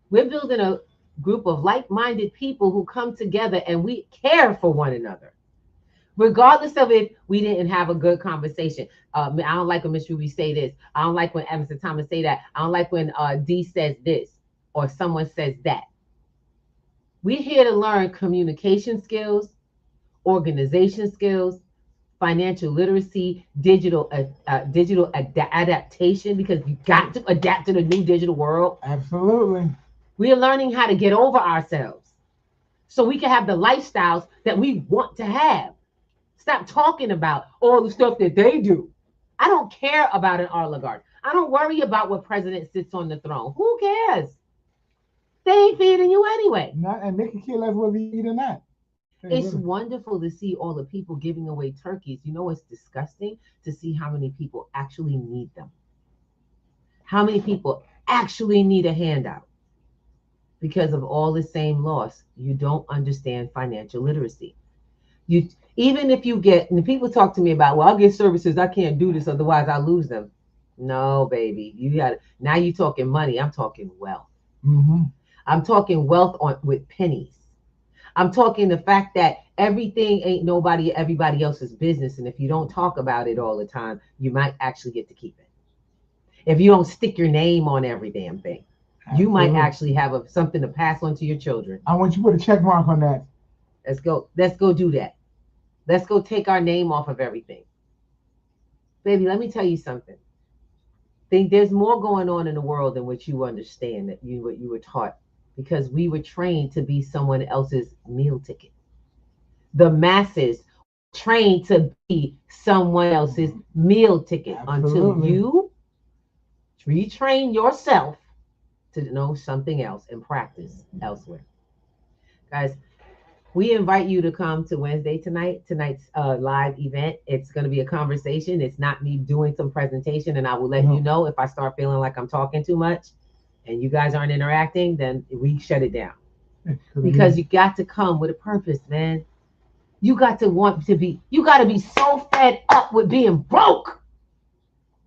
A: We're building a group of like-minded people who come together and we care for one another. Regardless of if we didn't have a good conversation. I don't like when Miss Ruby say this. I don't like when Emerson Thomas say that. I don't like when D says this or someone says that. We're here to learn communication skills, organization skills, financial literacy, digital adaptation, because you got to adapt to the new digital world.
B: Absolutely.
A: We are learning how to get over ourselves so we can have the lifestyles that we want to have. Stop talking about all the stuff that they do. I don't care about an oligarch. I don't worry about what president sits on the throne. Who cares? They ain't feeding you anyway.
B: And they can care less whether you eat or not.
A: It's wonderful to see all the people giving away turkeys. You know, it's disgusting to see how many people actually need them. How many people actually need a handout because of all the same loss. You don't understand financial literacy. Even if you get, and people talk to me about, well, I'll get services, I can't do this, otherwise I'll lose them. No, baby. Now you're talking money. I'm talking wealth.
B: Mm-hmm.
A: I'm talking wealth with pennies. I'm talking the fact that everything ain't everybody else's business. And if you don't talk about it all the time, you might actually get to keep it. If you don't stick your name on every damn thing, you might actually have something to pass on to your children.
B: I want you to put a check mark on that.
A: Let's go do that. Let's go take our name off of everything. Baby, let me tell you something. There's more going on in the world than what you understand, what you were taught, because we were trained to be someone else's meal ticket. The masses trained to be someone else's meal ticket. Absolutely. Until you retrain yourself to know something else and practice elsewhere. Guys, we invite you to come to Wednesday tonight's live event. It's going to be a conversation. It's not me doing some presentation, and I will let you know if I start feeling like I'm talking too much and you guys aren't interacting, then we shut it down. Because you got to come with a purpose, man. You got to be so fed up with being broke.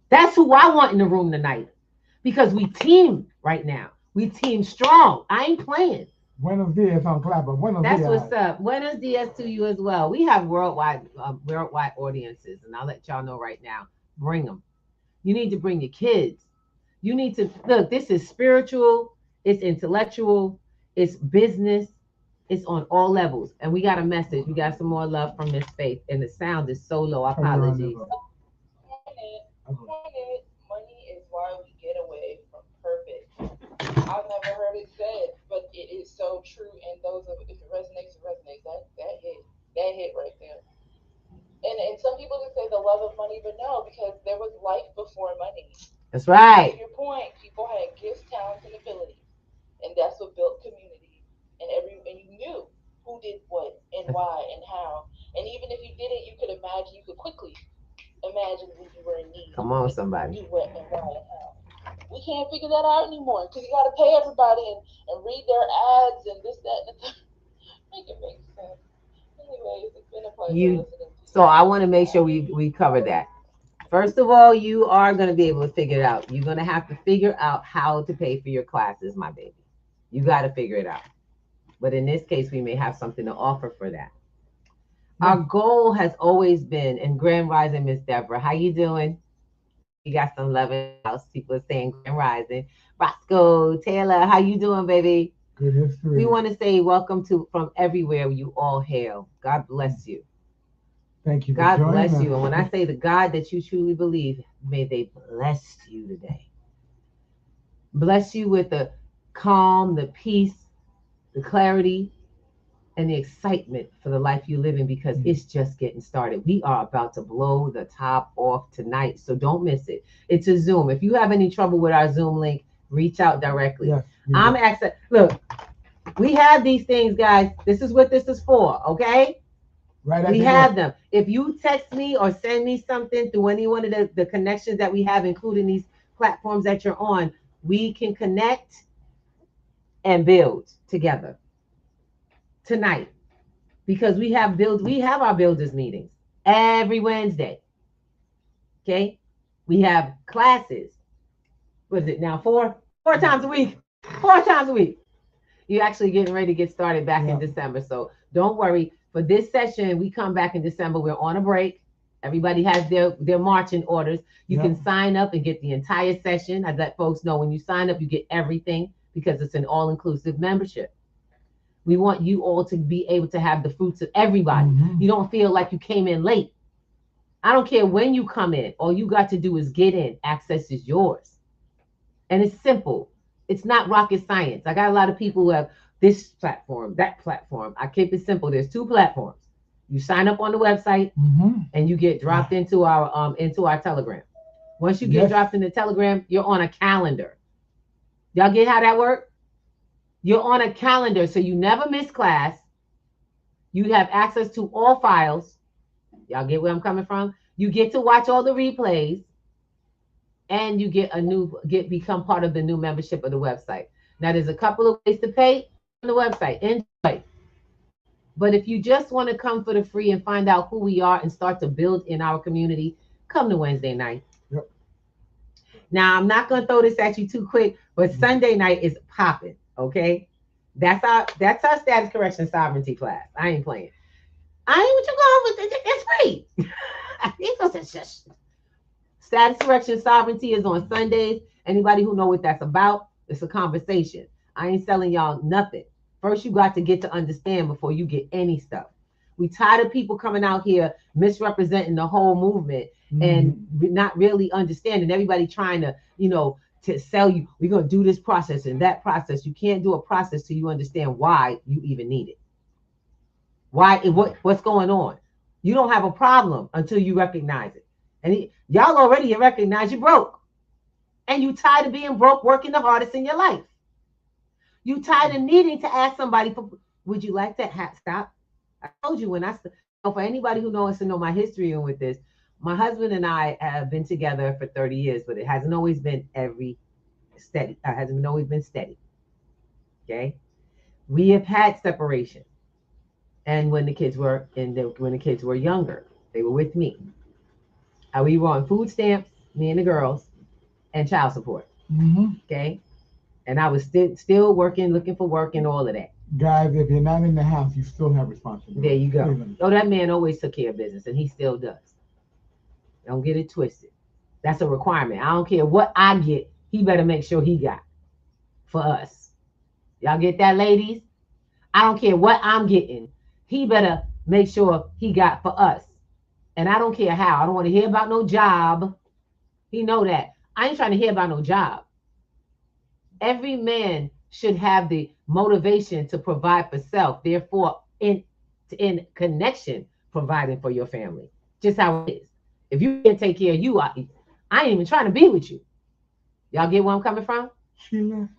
A: That's who I want in the room tonight. Because we team right now. We team strong. I ain't playing.
B: Buenos dias on Clapper. Buenos
A: dias.
B: That's
A: what's up. Buenos dias to you as well. We have worldwide audiences, and I'll let y'all know right now. Bring them. You need to bring your kids. You need to look. This is spiritual. It's intellectual. It's business. It's on all levels. And we got a message. We got some more love from Miss Faith, and the sound is so low. Apologies.
D: Money is why we get away from purpose. I've never heard it said, but it is so true. And if it resonates, it resonates. That hit right there. And some people can say the love of money, but no, because there was life before money.
A: That's right.
D: To your point, people had gifts, talents, and abilities, and that's what built community. And you knew who did what and why and how. And even if you didn't, you could quickly imagine when you were in need.
A: Come on, somebody.
D: Do what and why and how. We can't figure that out anymore because you got to pay everybody and read their ads and this, that, and the third. Make it make sense. Anyways, it's been a pleasure listening to you.
A: So I want to make sure we cover that. First of all, you are going to be able to figure it out. You're going to have to figure out how to pay for your classes, my baby. You got to figure it out. But in this case, we may have something to offer for that. Our goal has always been, and Grand Rising, Miss Deborah, how you doing? You got some love in the house. People are saying Grand Rising. Roscoe, Taylor, how you doing, baby?
B: Good history.
A: We want to say welcome to from everywhere you all hail. God bless you.
B: Thank you.
A: God
B: for joining
A: bless
B: us.
A: you. And when I say the God that you truly believe, may they bless you today. Bless you with the calm, the peace, the clarity, and the excitement for the life you live in, because it's just getting started. We are about to blow the top off tonight, so don't miss it. It's a Zoom. If you have any trouble with our Zoom link, reach out directly.
B: Yes,
A: I'm asking. Look, we have these things, guys. This is what this is for, okay?
B: right.
A: We have them. If you text me or send me something through any one of the connections that we have, including these platforms that you're on, we can connect and build together tonight, because we have our builders meetings every Wednesday. Okay, we have classes. What is it now? Four times a week. 4 times a week. You're actually getting ready to get started back in December, so don't worry. For this session, we come back in December. We're on a break. Everybody has their marching orders. You can sign up and get the entire session. I let folks know when you sign up, you get everything, because it's an all-inclusive membership. We want you all to be able to have the fruits of everybody. You don't feel like you came in late. I don't care when you come in. All you got to do is get in. Access is yours. And it's simple. It's not rocket science. I got a lot of people who have this platform, that platform. I keep it simple. There's 2 platforms. You sign up on the website and you get dropped into our Telegram. Once you get dropped in the Telegram, you're on a calendar. Y'all get how that works? You're on a calendar, so you never miss class. You have access to all files. Y'all get where I'm coming from? You get to watch all the replays, and you become part of the new membership of the website. Now, there's a couple of ways to pay on the website. Enjoy. But if you just want to come for the free and find out who we are and start to build in our community, come to Wednesday night.
B: Yep.
A: Now, I'm not going to throw this at you too quick, but Sunday night is popping. Okay, that's our status correction sovereignty class. I ain't playing. I ain't what you going with. It's free. Status correction sovereignty is on Sundays. Anybody who know what that's about, it's a conversation. I ain't selling y'all nothing. First, you got to get to understand before you get any stuff. We tired of people coming out here misrepresenting the whole movement and not really understanding. Everybody trying to, to sell you, we're going to do this process and that process. You can't do a process till you understand why you even need it. What's going on? You don't have a problem until you recognize it. And y'all already recognize you broke. And you tired of being broke, working the hardest in your life. You tired of needing to ask somebody for, would you like to stop? I told you for anybody who knows to know my history with this, my husband and I have been together for 30 years, but it hasn't always been steady. Hasn't always been steady. Okay. We have had separation. And when the kids were younger, they were with me. We were on food stamps, me and the girls, and child support. Okay. And I was still working, looking for work and all of that.
B: Guys, if you're not in the house, you still have responsibility.
A: There you go. Oh, that man always took care of business, and he still does. Don't get it twisted. That's a requirement. I don't care what I get. He better make sure he got for us. Y'all get that, ladies? I don't care what I'm getting. He better make sure he got for us. And I don't care how. I don't want to hear about no job. He know that. I ain't trying to hear about no job. Every man should have the motivation to provide for self. Therefore, in connection, providing for your family. Just how it is. If you can't take care of you, I ain't even trying to be with you. Y'all get where I'm coming from?
B: She left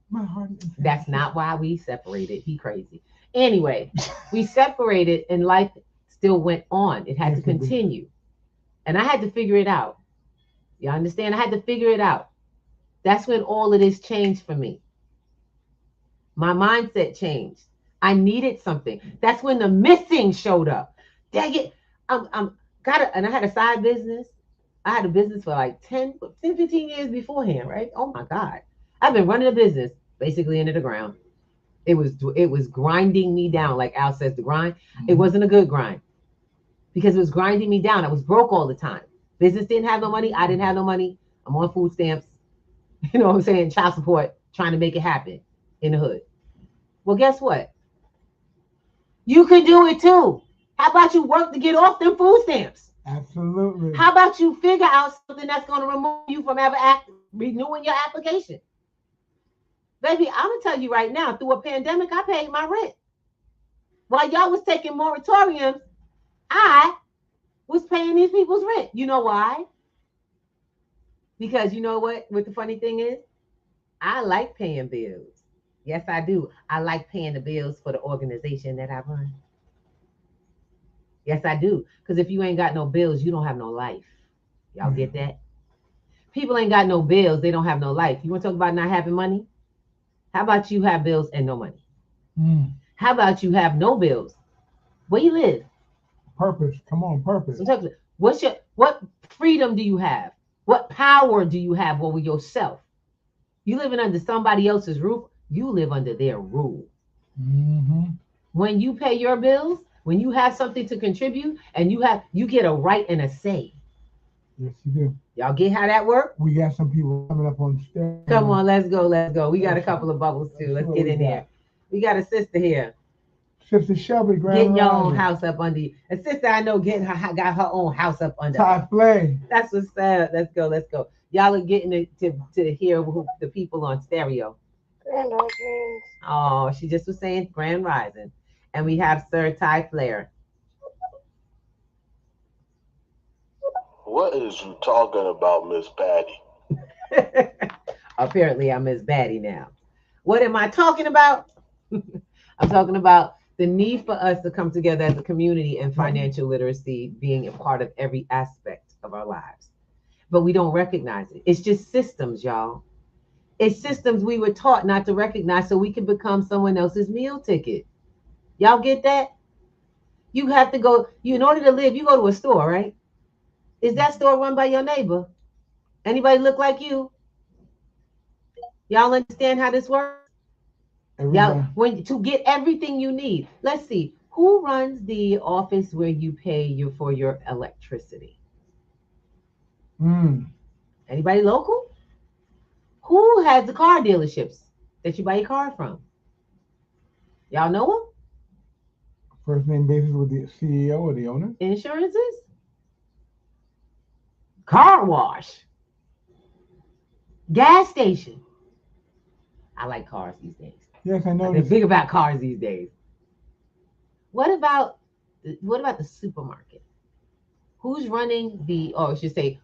B: my heart.
A: That's not why we separated. He crazy. Anyway, we separated and life still went on. It had to continue. And I had to figure it out. You understand? I had to figure it out. That's when all of this changed for me. My mindset changed. I needed something. That's when the missing showed up. Dang it. And I had a side business. I had a business for like 10, 15 years beforehand, right? Oh my God. I've been running a business basically into the ground. It was grinding me down. Like Al says, the grind. It wasn't a good grind. because it was grinding me down. I was broke all the time. Business didn't have no money. I didn't have no money. I'm on food stamps. You know what I'm saying? Child support, trying to make it happen in the hood. Well, guess what? You can do it too. How about you work to get off them food stamps?
B: Absolutely.
A: How about you figure out something that's going to remove you from ever renewing your application? Baby, I'm going to tell you right now, through a pandemic, I paid my rent. While y'all was taking moratoriums, I was paying these people's rent. You know why? Because you know what the funny thing is? I like paying bills. Yes, I do. I like paying the bills for the organization that I run. Yes, I do. Because if you ain't got no bills, you don't have no life. Y'all get that? People ain't got no bills. They don't have no life. You want to talk about not having money? How about you have bills and no money? How about you have no bills? Where you live?
B: Purpose. Come on, purpose.
A: What freedom do you have? What power do you have over yourself? You living under somebody else's roof, you live under their rule. When you pay your bills, when you have something to contribute, and you get a right and a say.
B: Yes, you do.
A: Y'all get how that works?
B: We got some people coming up on stage.
A: Come on, let's go. We got a couple of bubbles too. Let's get in here. We got a sister here.
B: Sister Shelby,
A: getting your own house up under you. A sister I know got her own house up under.
B: Ty Flay.
A: That's what's sad. Let's go. Y'all are getting to hear the people on stereo.
E: Grand Rising.
A: Oh, she just was saying Grand Rising. And we have Sir Ty Flair.
F: What is you talking about, Miss Patty?
A: Apparently, I'm Miss Batty now. What am I talking about? I'm talking about the need for us to come together as a community and financial literacy being a part of every aspect of our lives. But we don't recognize it. It's just systems, y'all. It's systems we were taught not to recognize so we can become someone else's meal ticket. Y'all get that? You have to go, in order to live, you go to a store, right? Is that store run by your neighbor? Anybody look like you? Y'all understand how this works? Y'all, to get everything you need. Let's see, who runs the office where you pay for your electricity? Anybody local? Who has the car dealerships that you buy your car from? Y'all know them?
B: First name basis with the CEO or the owner?
A: Insurances? Car wash? Gas station? I like cars these days.
B: Yes, I know.
A: They're big about cars these days. What about the supermarket? Who's running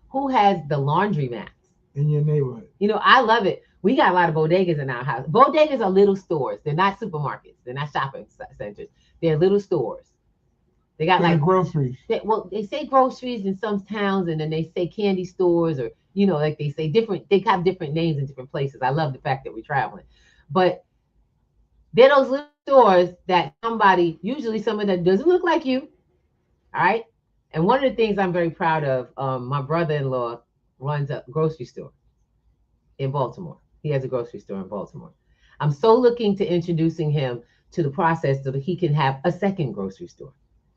A: who has the laundromats?
B: In your neighborhood.
A: You know, I love it. We got a lot of bodegas in our house. Bodegas are little stores. They're not supermarkets. They're not shopping centers. They're little stores. They got like
B: groceries.
A: They say groceries in some towns, and then they say candy stores, or like they say they have different names in different places. I love the fact that we're traveling. But they're those little stores that usually someone that doesn't look like you, all right? And one of the things I'm very proud of, my brother-in-law runs a grocery store in Baltimore. He has a grocery store in Baltimore. I'm so looking to introducing him to the process so that he can have a second grocery store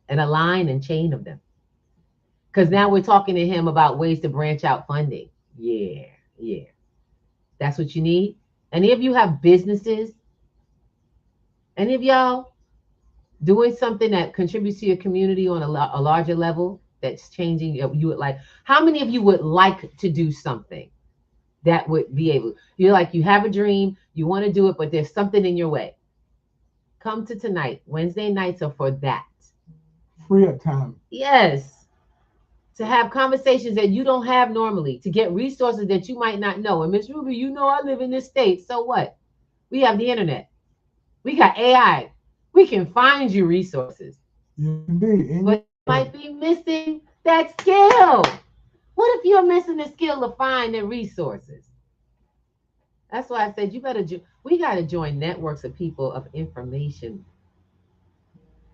A: and a line and chain of them. Because now we're talking to him about ways to branch out funding. Yeah. That's what you need. Any of you have businesses? Any of y'all doing something that contributes to your community on a larger level that's changing? You would like. How many of you would like to do something that would be able? You have a dream, you want to do it, but there's something in your way. Come to tonight. Wednesday nights are for that.
B: Free up time.
A: Yes. To have conversations that you don't have normally, to get resources that you might not know. And Miss Ruby, I live in this state. So what? We have the internet. We got AI. We can find you resources.
B: Yes, indeed.
A: But you might be missing that skill. What if you're missing the skill to find the resources? That's why I said we got to join networks of people of information.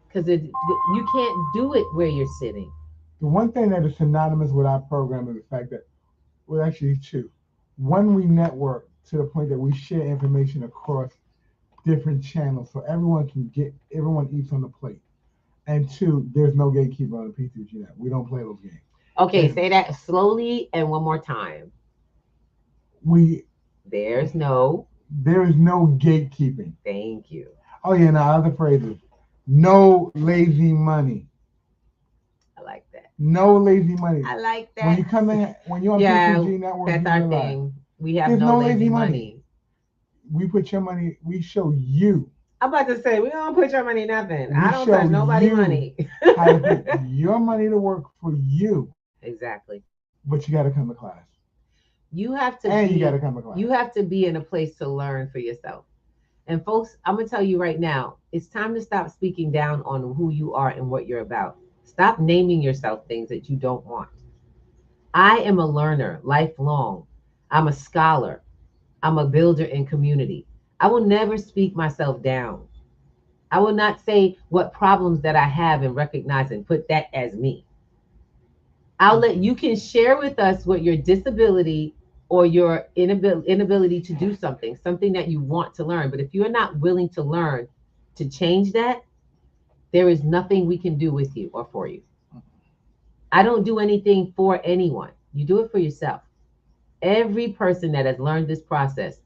A: Because you can't do it where you're sitting.
B: The one thing that is synonymous with our program is the fact that, well, actually two. One, we network to the point that we share information across different channels so everyone eats on the plate. And two, there's no gatekeeper on the P2G net. We don't play those games.
A: Okay, say that slowly and one more time.
B: We
A: There's no.
B: There is no gatekeeping.
A: Thank you.
B: Oh yeah, now other phrases. No lazy money.
A: I like that.
B: No lazy money.
A: I like that.
B: When you come in, when you're on
A: Yeah,
B: P2G network,
A: that's
B: you
A: our
B: realize
A: thing. We have
B: there's
A: no lazy money.
B: we put your money. We show you
A: I'm about to say we don't put your money nothing.
B: We
A: I don't
B: show
A: touch nobody
B: you
A: money.
B: how to put your money to work for you.
A: Exactly.
B: But you got to come to class.
A: You have to
B: And
A: be,
B: you got to come to class.
A: you have to be in a place to learn for yourself. And folks, I'm gonna tell you right now, it's time to stop speaking down on who you are and what you're about. Stop naming yourself things that you don't want. I am a learner, lifelong. I'm a scholar. I'm a builder in community. I will never speak myself down. I will not say what problems that I have and recognize and put that as me. I'll let you can share with us what your disability or your inability to do something that you want to learn. But if you're not willing to learn to change that, there is nothing we can do with you or for you. I don't do anything for anyone. You do it for yourself. Every person that has learned this process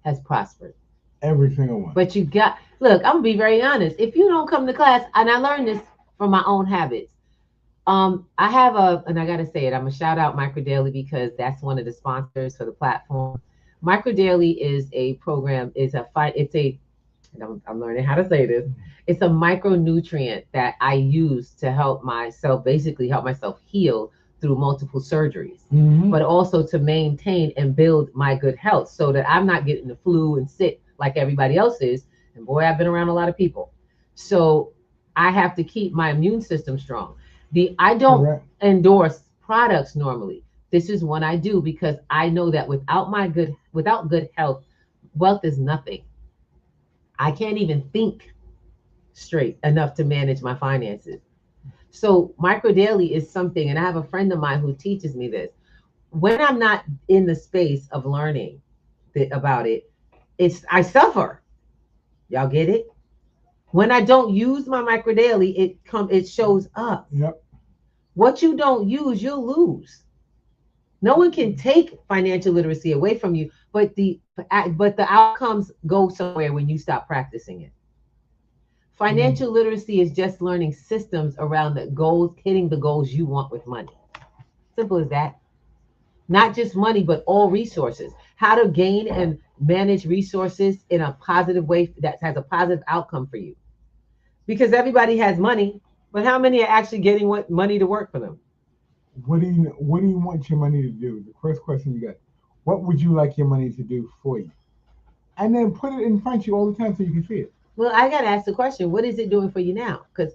A: has prospered.
B: Every single one.
A: But you got, look, I'm gonna be very honest. If you don't come to class, and I learned this from my own habits. I have and I gotta say it, I'm gonna shout out Micro Daily because that's one of the sponsors for the platform. Micro Daily is a program, I'm learning how to say this. It's a micronutrient that I use to help myself, basically help myself heal through multiple surgeries, but also to maintain and build my good health so that I'm not getting the flu and sick like everybody else is. And boy, I've been around a lot of people. So I have to keep my immune system strong. I don't endorse products normally. This is one I do because I know that without good health, wealth is nothing. I can't even think straight enough to manage my finances. So Micro Daily is something, and I have a friend of mine who teaches me this. When I'm not in the space of learning about it, I suffer. Y'all get it? When I don't use my Micro Daily, it shows up.
B: Yep.
A: What you don't use, you'll lose. No one can take financial literacy away from you, but the outcomes go somewhere when you stop practicing it. Financial literacy is just learning systems around the goals, hitting the goals you want with money. Simple as that. Not just money, but all resources. How to gain and manage resources in a positive way that has a positive outcome for you. Because everybody has money, but how many are actually getting money to work for them?
B: What do you want your money to do? The first question you got. What would you like your money to do for you? And then put it in front of you all the time so you can see it.
A: Well, I got to ask the question, what is it doing for you now? Because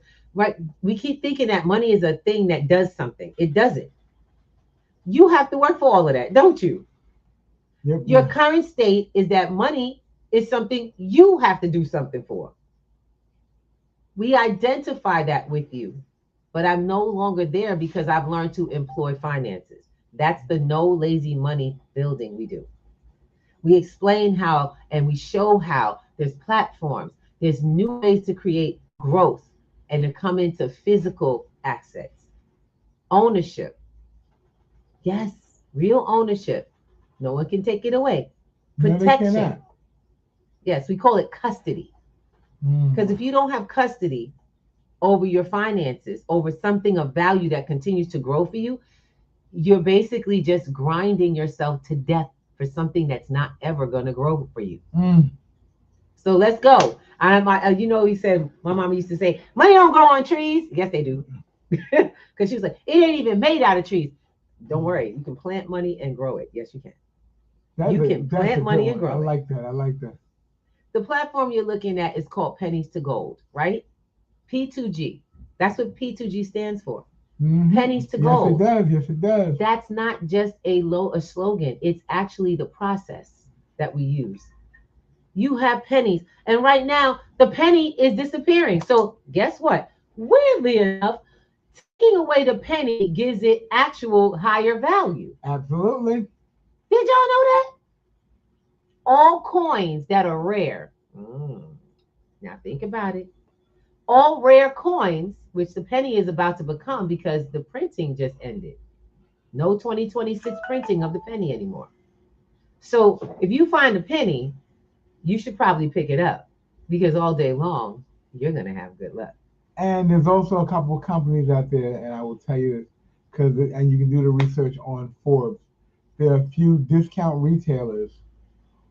A: we keep thinking that money is a thing that does something. It doesn't. You have to work for all of that, don't you?
B: Yep.
A: Your current state is that money is something you have to do something for. We identify that with you, but I'm no longer there because I've learned to employ finances. That's the no lazy money building we do. We explain how and we show how there's platforms, there's new ways to create growth and to come into physical assets. Ownership. Yes, real ownership. No one can take it away. Protection. Yes, we call it custody. Because if you don't have custody over your finances, over something of value that continues to grow for you, you're basically just grinding yourself to death for something that's not ever going to grow for you. So let's go. He said, my mama used to say, money don't grow on trees. Yes, they do. Because she was like, it ain't even made out of trees. Don't worry. You can plant money and grow it. Yes, you can. You can plant money and grow it.
B: I like that.
A: The platform you're looking at is called Pennies to Gold, right? P2G. That's what P2G stands for. Pennies to gold.
B: Yes, it does.
A: That's not just a slogan. It's actually the process that we use. You have pennies, and right now the penny is disappearing. So guess what? Weirdly enough, taking away the penny gives it actual higher value.
B: Absolutely.
A: Did y'all know that? All coins that are rare. Now think about it. all rare coins, which the penny is about to become because the printing just ended. No 2026 printing of the penny anymore. So if you find a penny, you should probably pick it up because all day long, you're going to have good luck.
B: And there's also a couple of companies out there, and I will tell you this, and you can do the research on Forbes. There are a few discount retailers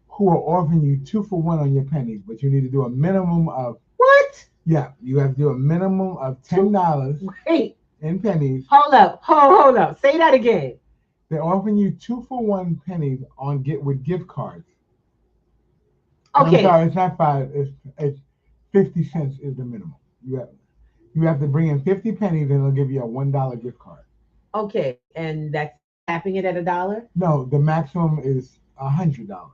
B: who are offering you 2-for-1 on your pennies, but you need to do a minimum of,
A: What?
B: yeah, you have to do a minimum of $10
A: Wait,
B: in pennies.
A: hold up. Hold up. Say that again.
B: They're offering you 2-for-1 pennies with gift cards.
A: Okay.
B: I'm sorry, it's not 5. It's 50 cents is the minimum. You have to bring in 50 pennies, and they'll give you a $1 gift card.
A: Okay. And that's tapping it at $1?
B: No, the maximum is $100,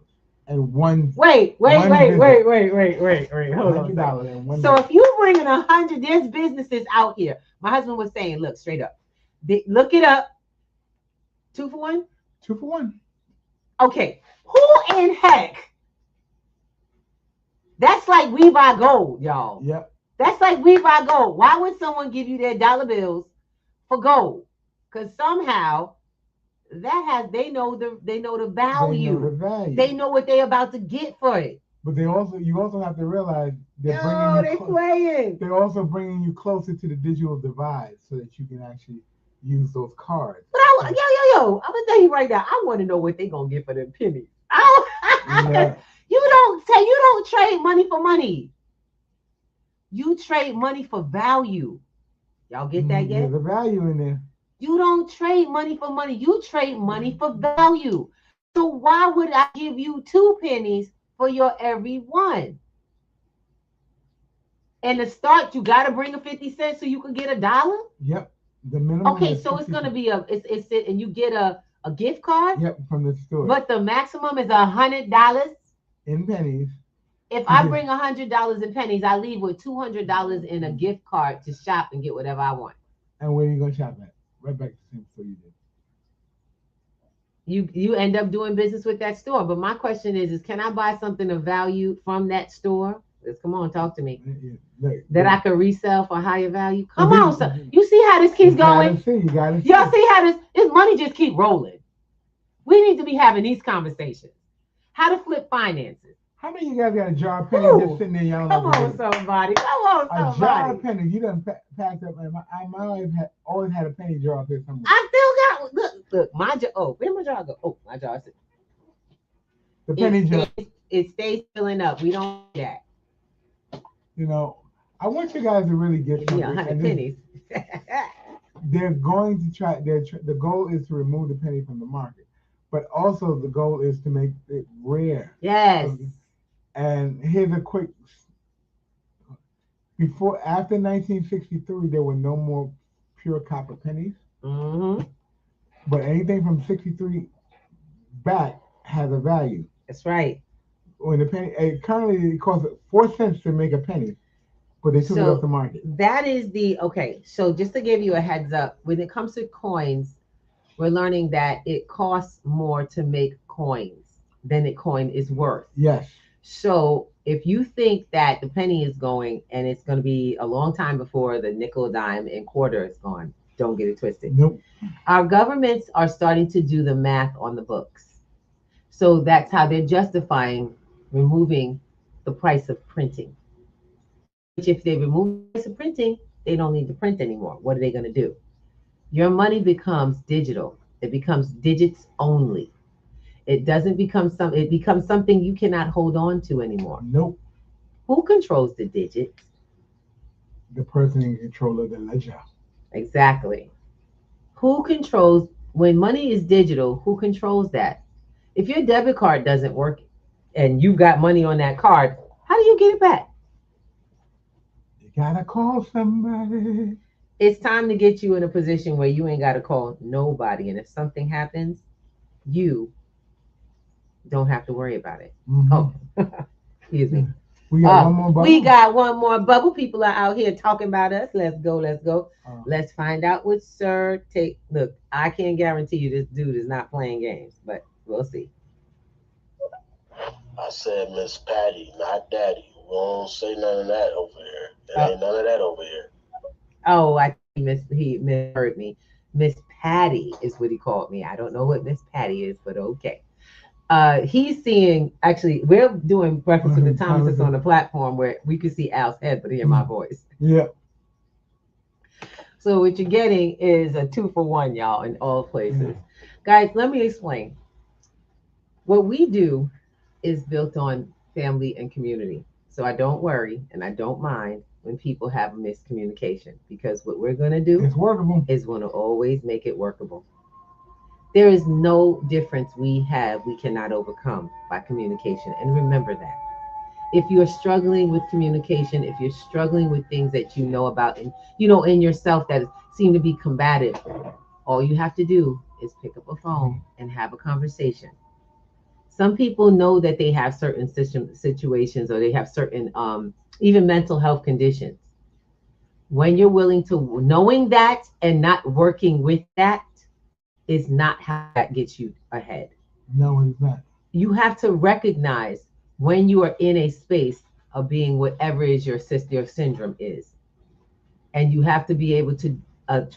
B: and one.
A: Wait.
B: One
A: Hold on.
B: $100 and one.
A: So if you bring in 100, there's businesses out here. My husband was saying, look, straight up. Look it up. 2-for-1?
B: 2-for-1.
A: Okay. Who in heck? That's like we buy gold, y'all.
B: Yep.
A: That's like we buy gold. Why would someone give you their dollar bills for gold? Because somehow they know the value. They know what they're about to get for it.
B: But you also have to realize they're
A: playing.
B: They're also bringing you closer to the digital divide so that you can actually use those cards.
A: But I'm gonna tell you right now, I want to know what they're gonna get for them pennies.
B: Yeah.
A: You don't trade money for money. You trade money for value. Y'all get that yet?
B: There's a value in there.
A: You don't trade money for money. You trade money for value. So why would I give you 2 pennies for your every one? And to start, you got to bring a 50 cents so you can get $1?
B: Yep. The minimum.
A: Okay, so it's going to be and you get a gift card?
B: Yep, from the store.
A: But the maximum is $100
B: in pennies.
A: If I bring $100 in pennies, I leave with $200 in a gift card to shop and get whatever I want.
B: And where are you going to shop at? Right back to the same store you did.
A: You end up doing business with that store. But my question is can I buy something of value from that store? Come on, talk to me. That I could resell for higher value. Come on, so you see how this keeps going? Y'all see how this money just keep rolling. We need to be having these conversations. How to flip finances.
B: How many of you guys got a jar of pennies just sitting there? Y'all
A: Come on, somebody.
B: A jar of pennies. You done packed up. I always had a penny jar up here somewhere.
A: I still got. Look. My jar. Oh, where my jar go? Oh, my jar.
B: The penny jar.
A: It stays filling up. We don't do that.
B: You know, I want you guys to really get something.
A: 100 pennies.
B: They're going to try. The goal is to remove the penny from the market, but also the goal is to make it rare.
A: Yes.
B: And here's a quick. After 1963, there were no more pure copper pennies.
A: Mm-hmm.
B: But anything from 63 back has a value.
A: That's right.
B: When the penny currently it costs 4 cents to make a penny, but they took it off the market.
A: That is okay. So just to give you a heads up, when it comes to coins, we're learning that it costs more to make coins than a coin is worth.
B: Yes.
A: So if you think that the penny is going and it's going to be a long time before the nickel, dime, and quarter is gone, don't get it twisted.
B: Nope.
A: Our governments are starting to do the math on the books. So that's how they're justifying removing the price of printing. Which if they remove the price of printing, they don't need to print anymore. What are they going to do? Your money becomes digital. It becomes digits only. It doesn't become it becomes something you cannot hold on to anymore.
B: Nope.
A: Who controls the digits?
B: The person in control of the ledger.
A: Exactly. Who controls, when money is digital, who controls that? If your debit card doesn't work and you got money on that card, how do you get it back?
B: You gotta call somebody.
A: It's time to get you in a position where you ain't got to call nobody. And if something happens, you don't have to worry about it.
B: Mm-hmm.
A: Oh, excuse me.
B: We got one more bubble.
A: We got one more bubble. People are out here talking about us. Let's go. Let's find out what Sir take. Look, I can't guarantee you this dude is not playing games, but we'll see.
F: I said Miss Patty, not Daddy. We don't say none of that over here. There ain't none of that
A: Oh, I think he misheard me. Miss Patty is what he called me. I don't know what Miss Patty is, but okay. He's seeing, actually, we're doing Breakfast with the Thomases on a platform where we can see Al's head but hear my voice.
B: Yeah.
A: So what you're getting is a 2-for-1, y'all, in all places. Guys, let me explain. What we do is built on family and community. So I don't worry and I don't mind when people have a miscommunication, because what we're going to do
B: It's workable.
A: is going to always make it workable. There is no difference we cannot overcome by communication. And remember that. If you're struggling with communication, if you're struggling with things that you know about and in yourself that seem to be combative, all you have to do is pick up a phone and have a conversation. Some people know that they have certain situations, or they have certain even mental health conditions. When you're willing to knowing that and not working with that is not how that gets you ahead.
B: No, it's not.
A: You have to recognize when you are in a space of being whatever is your syndrome is, and you have to be able to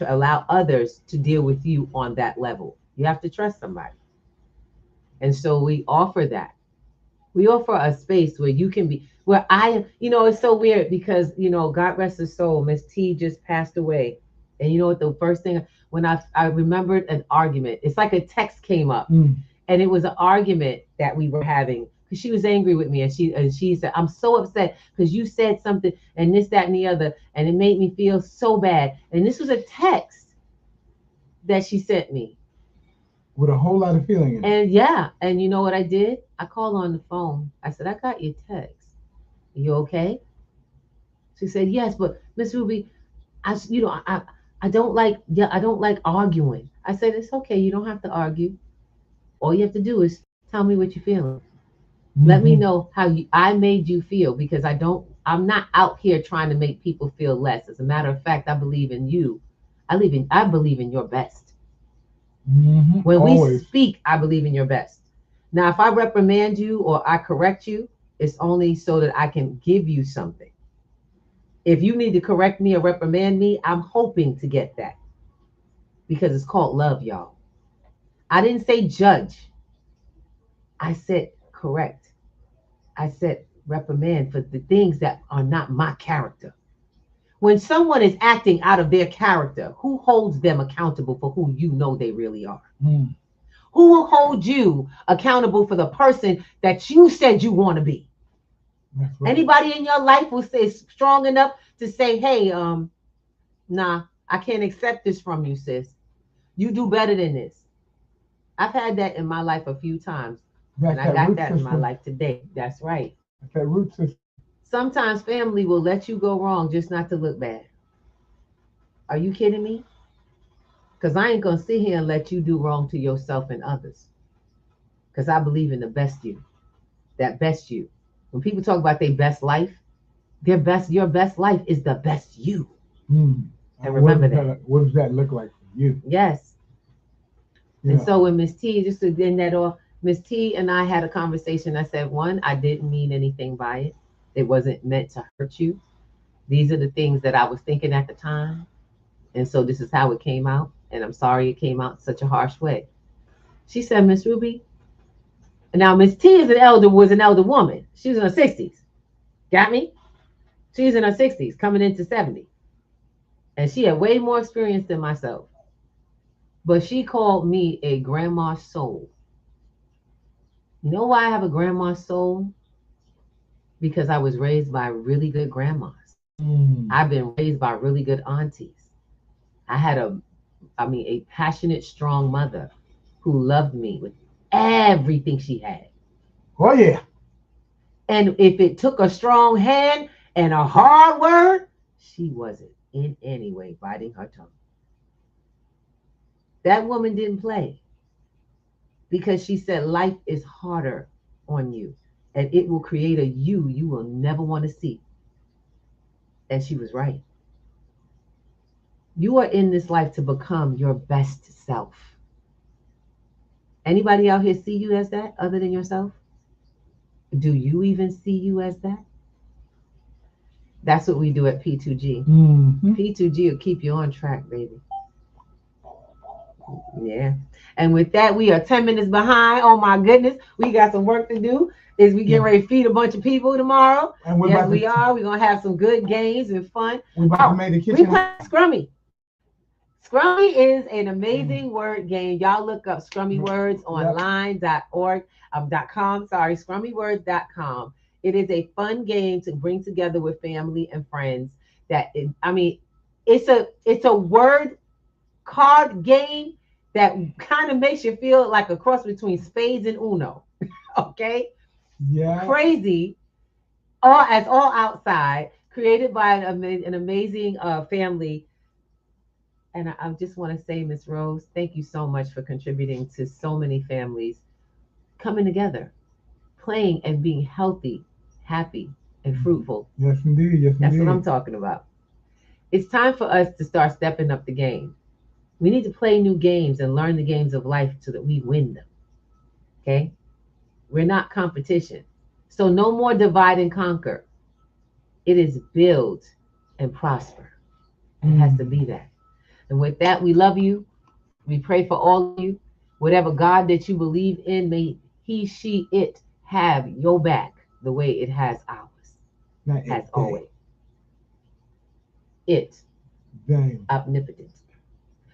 A: allow others to deal with you on that level. You have to trust somebody, and so we offer that. We offer a space where you can be, where it's so weird because, God rest his soul, Miss T just passed away. And you know what, the first thing, when I remembered an argument, it's like a text came up, and it was an argument that we were having because she was angry with me, and she said, I'm so upset because you said something and this, that, and the other, and it made me feel so bad. And this was a text that she sent me.
B: With a whole lot of feeling in it.
A: And yeah, and you know what I did? I called on the phone. I said, I got your text. You okay? She said, yes, but Miss Ruby, I don't like, I don't like arguing. I said, it's okay. You don't have to argue. All you have to do is tell me what you're feeling. Let me know how I made you feel, because I'm not out here trying to make people feel less. As a matter of fact, I believe in you. I believe in your best. When
B: Always.
A: we speak, I believe in your best. Now, if I reprimand you or I correct you, it's only so that I can give you something. If you need to correct me or reprimand me, I'm hoping to get that, because it's called love, y'all. I didn't say judge. I said correct. I said reprimand for the things that are not my character. When someone is acting out of their character, who holds them accountable for who you know they really are? Who will hold you accountable for the person that you said you want to be? Right. Anybody in your life will say strong enough to say, hey, nah, I can't accept this from you, sis. You do better than this. I've had that in my life a few times. And I got that in my life today. That's right.
B: That's that root system.
A: Sometimes family will let you go wrong just not to look bad. Are you kidding me? Because I ain't going to sit here and let you do wrong to yourself and others. Because I believe in the best you, that best you. When people talk about their best life, your best life is the best you. And remember that.
B: What does that look like for you?
A: Yes. Yeah. And so when Miss T, just to end that off, Miss T and I had a conversation. I said, one, I didn't mean anything by it. It wasn't meant to hurt you. These are the things that I was thinking at the time. And so this is how it came out. And I'm sorry it came out in such a harsh way. She said, Miss Ruby. And now Miss T was an elder woman. She was in her 60s. Got me? She's in her 60s, coming into 70. And she had way more experience than myself. But she called me a grandma's soul. You know why I have a grandma's soul? Because I was raised by really good grandmas. I've been raised by really good aunties. I had a passionate, strong mother who loved me with everything she had.
B: Oh, yeah.
A: And if it took a strong hand and a hard word, she wasn't in any way biting her tongue. That woman didn't play, because she said life is harder on you and it will create a you will never want to see. And she was right. You are in this life to become your best self. Anybody out here see you as that other than yourself? Do you even see you as that? That's what we do at P2G.
B: Mm-hmm.
A: P2G will keep you on track, baby. Yeah. And with that, we are 10 minutes behind. Oh my goodness. We got some work to do. Is we get ready to feed a bunch of people tomorrow?
B: And we're
A: Yes,
B: about
A: we
B: to,
A: are. We're gonna have some good games and fun.
B: We're about to make the
A: We
B: kitchen.
A: play Scrummy. Scrummy is an amazing word game. Y'all look up Scrummy Words online.org, .com, sorry, scrummywords.com. It is a fun game to bring together with family and friends. It's a word card game that kind of makes you feel like a cross between spades and Uno. Okay?
B: Yeah.
A: Crazy. All outside, created by an amazing family. And I just want to say, Miss Rose, thank you so much for contributing to so many families coming together, playing and being healthy, happy, and fruitful.
B: Yes, indeed. Yes,
A: That's
B: indeed.
A: what I'm talking about. It's time for us to start stepping up the game. We need to play new games and learn the games of life so that we win them. Okay? We're not competition. So no more divide and conquer. It is build and prosper. It has to be that. And with that, we love you. We pray for all of you. Whatever God that you believe in, may he, she, it have your back the way it has ours. As always. It.
B: Dang.
A: Omnipotent.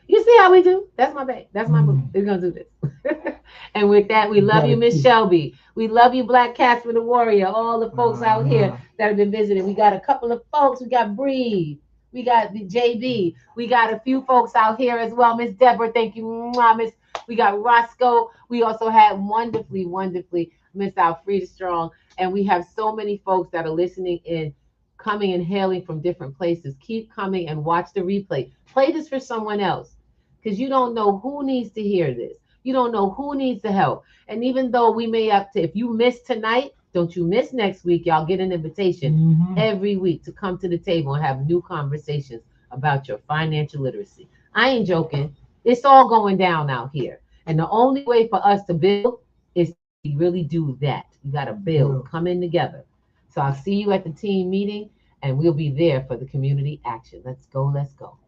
A: You see how we do? That's my baby. That's my boo. We're going to do this. And with that, we love you, Miss Shelby. We love you, Black Casper the Warrior. All the folks out here that have been visiting. We got a couple of folks. We got Bree. We got the JB. We got a few folks out here as well. Miss Deborah, thank you. Miss. We got Roscoe. We also had wonderfully Miss Alfreda Strong. And we have so many folks that are listening in, coming and hailing from different places. Keep coming and watch the replay. Play this for someone else, because you don't know who needs to hear this. You don't know who needs the help. And even though we may have to, if you miss tonight, don't you miss next week. Y'all get an invitation every week to come to the table and have new conversations about your financial literacy. I ain't joking. It's all going down out here. And the only way for us to build is to really do that. You got to build, come in together. So I'll see you at the team meeting, and we'll be there for the community action. Let's go. Let's go.